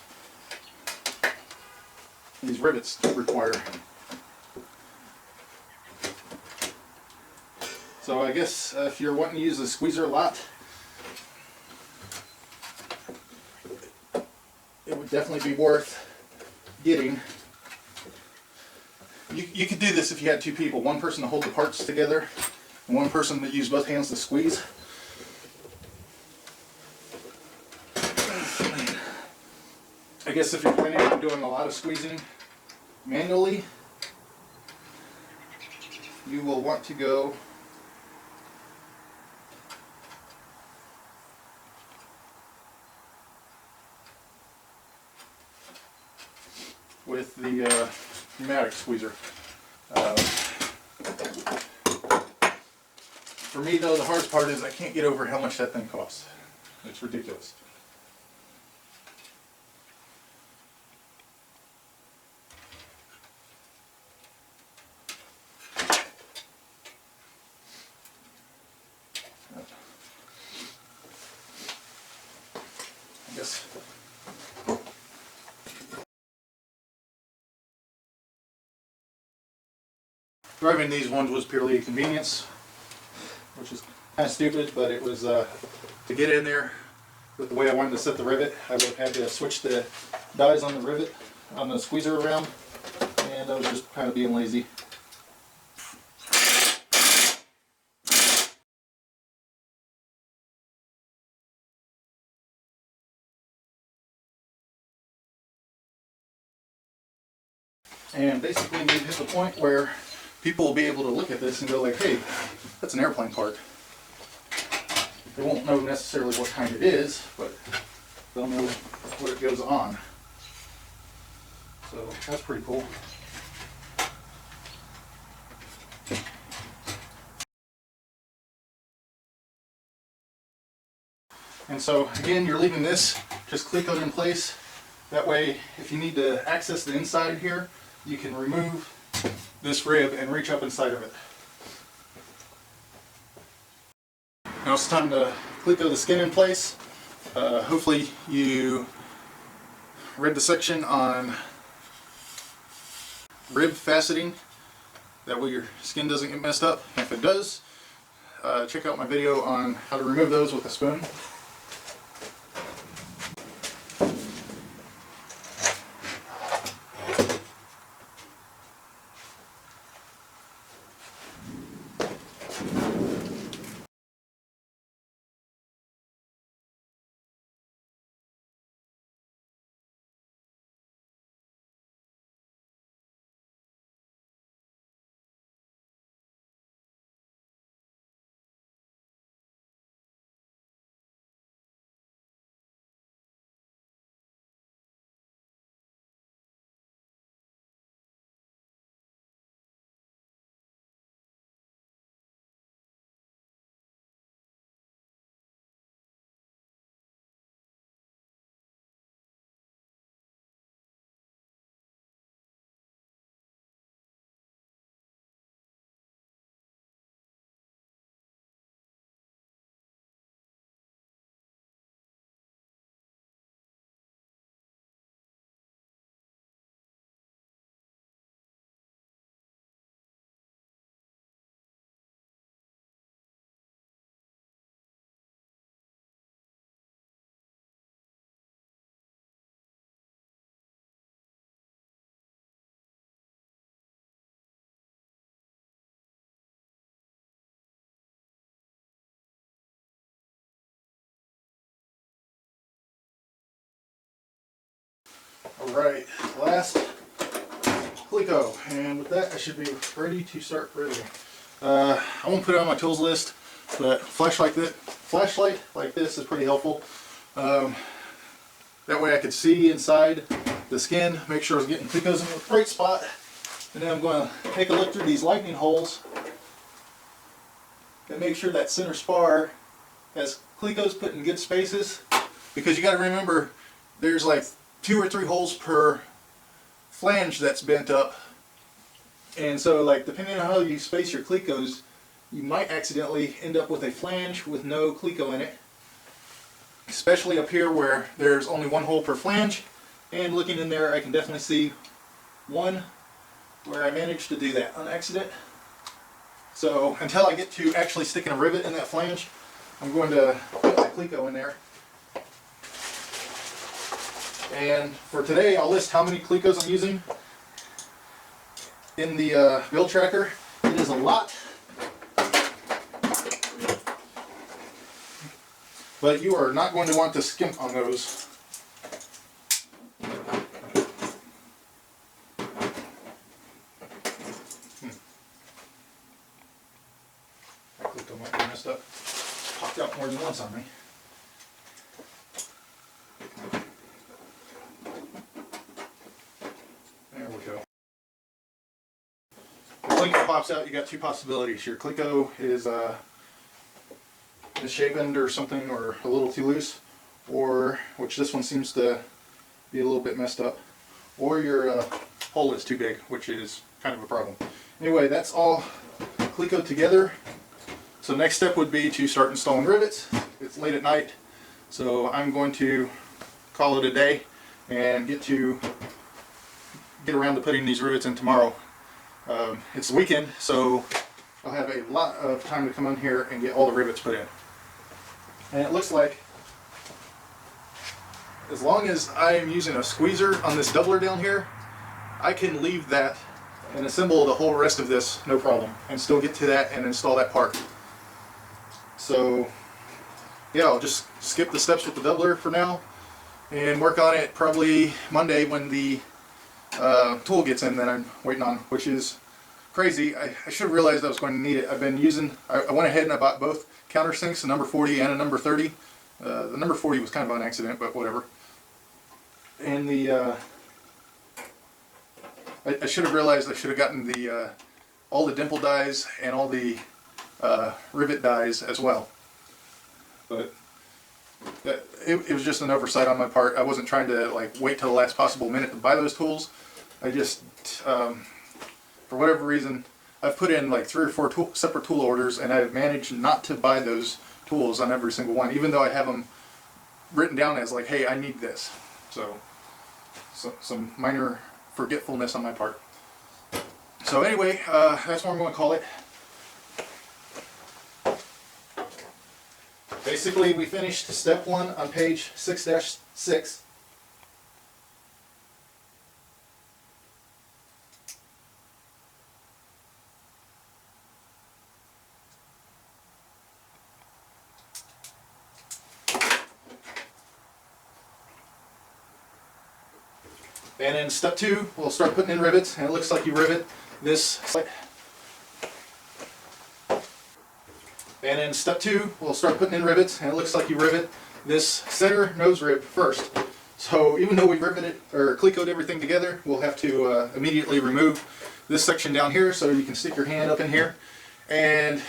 these rivets require. So I guess if you're wanting to use the squeezer a lot, it would definitely be worth getting. You could do this if you had two people, one person to hold the parts together and one person to use both hands to squeeze. I guess if you're planning on doing a lot of squeezing manually, you will want to go with the pneumatic squeezer. For me though, the hardest part is I can't get over how much that thing costs. It's ridiculous. I guess driving these ones was purely a convenience, which is kind of stupid, but it was to get in there with the way I wanted to set the rivet. I would have had to switch the dies on the rivet, on the squeezer around, and I was just kind of being lazy. And basically you hit the point where people will be able to look at this and go like, hey, that's an airplane part. They won't know necessarily what kind it is, but they'll know what it goes on. So that's pretty cool. And so again, you're leaving this just Clecoed in place. That way, if you need to access the inside here, you can remove this rib and reach up inside of it. Now it's time to Cleco the skin in place. Hopefully you read the section on rib faceting. That way your skin doesn't get messed up. If it does, check out my video on how to remove those with a spoon. Alright, last Cleco, and with that I should be ready to start riveting. I won't put it on my tools list, but flashlight like this is pretty helpful. That way I could see inside the skin, make sure I was getting Clecos in the right spot, and then I'm going to take a look through these lightning holes and make sure that center spar has Clecos put in good spaces, because you got to remember there's like 2 or 3 holes per flange that's bent up, and so like depending on how you space your Clecos, you might accidentally end up with a flange with no Cleco in it, especially up here where there's only 1 hole per flange. And looking in there, I can definitely see one where I managed to do that on accident. So until I get to actually sticking a rivet in that flange, I'm going to put that Cleco in there. And for today, I'll list how many Clecos I'm using in the build tracker. It is a lot, but you are not going to want to skimp on those. That Cleco might be messed up. Popped out more than once on me. There we go. If the Cleco pops out, you got 2 possibilities. Your Cleco is misshapen or something, or a little too loose, or, which this one seems to be a little bit messed up, or your hole is too big, which is kind of a problem. Anyway, that's all Cleco together. So next step would be to start installing rivets. It's late at night, so I'm going to call it a day and get around to putting these rivets in tomorrow. It's the weekend, so I'll have a lot of time to come in here and get all the rivets put in. And it looks like, as long as I am using a squeezer on this doubler down here, I can leave that and assemble the whole rest of this no problem, and still get to that and install that part. So yeah, I'll just skip the steps with the doubler for now and work on it probably Monday when the tool gets in that I'm waiting on, which is crazy. I should have realized I was going to need it. I've been using, I went ahead and I bought both countersinks, a number 40 and a number 30. The number 40 was kind of an accident, but whatever. And the I should have realized I should have gotten the all the dimple dies and all the rivet dies as well. But It was just an oversight on my part. I wasn't trying to like wait till the last possible minute to buy those tools. I just, for whatever reason, I've put in like 3 or 4 separate tool orders, and I've managed not to buy those tools on every single one, even though I have them written down as like, hey, I need this. So some minor forgetfulness on my part. So anyway, that's what I'm going to call it. Basically, we finished step 1 on page 6-6. And in step 2, we'll start putting in rivets, and it looks like you rivet this. And in step 2, we'll start putting in rivets, and it looks like you rivet this center nose rib first. So even though we riveted or clecoed everything together, we'll have to immediately remove this section down here, so you can stick your hand up in here. And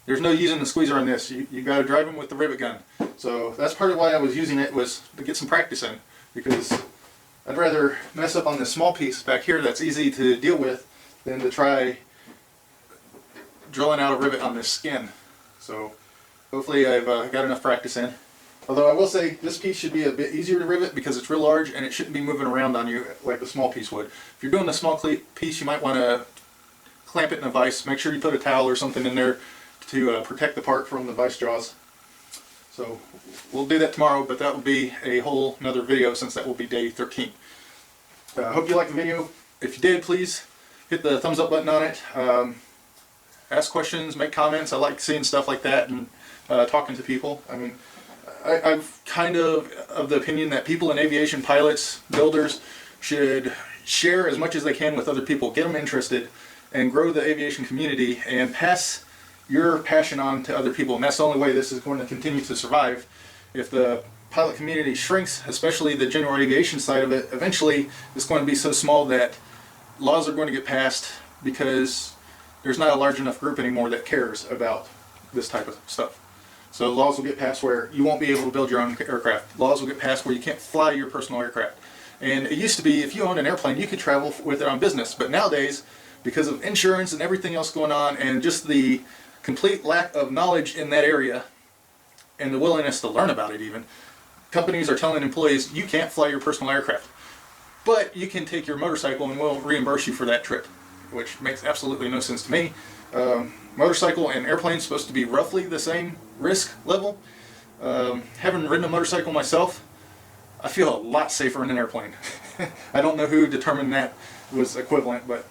there's no using the squeezer on this. You got to drive them with the rivet gun. So that's part of why I was using it, was to get some practice in, because I'd rather mess up on this small piece back here that's easy to deal with than to try drilling out a rivet on this skin. So hopefully I've got enough practice in. Although I will say this piece should be a bit easier to rivet because it's real large and it shouldn't be moving around on you like the small piece would. If you're doing the small piece, you might want to clamp it in a vise. Make sure you put a towel or something in there to protect the part from the vise jaws. So we'll do that tomorrow, but that will be a whole nother video since that will be day 13. I hope you liked the video. If you did, please hit the thumbs up button on it. Ask questions, make comments. I like seeing stuff like that and talking to people. I mean, I'm kind of the opinion that people in aviation, pilots, builders, should share as much as they can with other people, get them interested, and grow the aviation community, and pass your passion on to other people. And that's the only way this is going to continue to survive. If the pilot community shrinks, especially the general aviation side of it, eventually it's going to be so small that laws are going to get passed because there's not a large enough group anymore that cares about this type of stuff. So laws will get passed where you won't be able to build your own aircraft. Laws will get passed where you can't fly your personal aircraft. And it used to be, if you owned an airplane, you could travel with it on business. But nowadays, because of insurance and everything else going on, and just the complete lack of knowledge in that area, and the willingness to learn about it even, companies are telling employees, you can't fly your personal aircraft. But you can take your motorcycle and we'll reimburse you for that trip, which makes absolutely no sense to me. Motorcycle and airplane supposed to be roughly the same risk level. Having ridden a motorcycle myself, I feel a lot safer in an airplane. I don't know who determined that was equivalent, but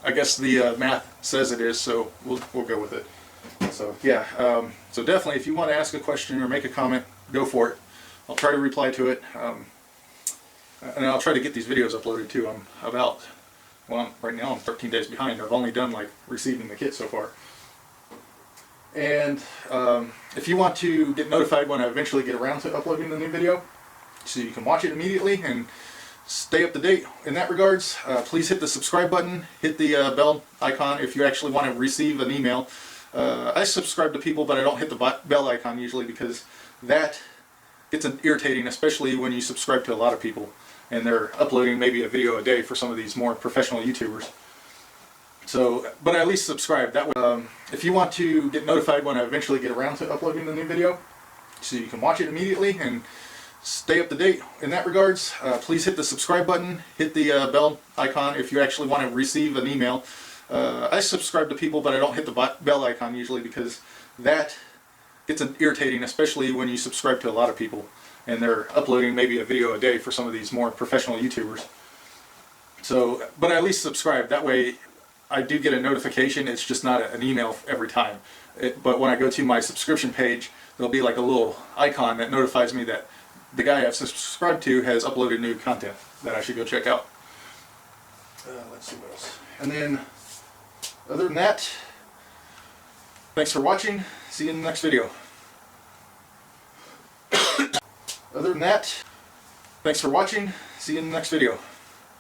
I guess the math says it is, so we'll go with it. So yeah, so definitely if you want to ask a question or make a comment, go for it. I'll try to reply to it, and I'll try to get these videos uploaded too. Right now I'm 13 days behind. I've only done like receiving the kit so far. And if you want to get notified when I eventually get around to uploading the new video, so you can watch it immediately and stay up to date in that regards, please hit the subscribe button, hit the bell icon if you actually want to receive an email. I subscribe to people, but I don't hit the bell icon usually because that gets irritating, especially when you subscribe to a lot of people and they're uploading maybe a video a day for some of these more professional YouTubers. So, but at least subscribe. That way, if you want to get notified when I eventually get around to uploading the new video, so you can watch it immediately and stay up to date in that regards, please hit the subscribe button, hit the bell icon if you actually want to receive an email. I subscribe to people, but I don't hit the bell icon usually because that gets irritating, especially when you subscribe to a lot of people and they're uploading maybe a video a day for some of these more professional YouTubers. So, but at least subscribe. That way I do get a notification. It's just not an email every time. But when I go to my subscription page, there'll be like a little icon that notifies me that the guy I've subscribed to has uploaded new content that I should go check out. Let's see what else. And then, other than that, thanks for watching. See you in the next video. Other than that, thanks for watching. See you in the next video.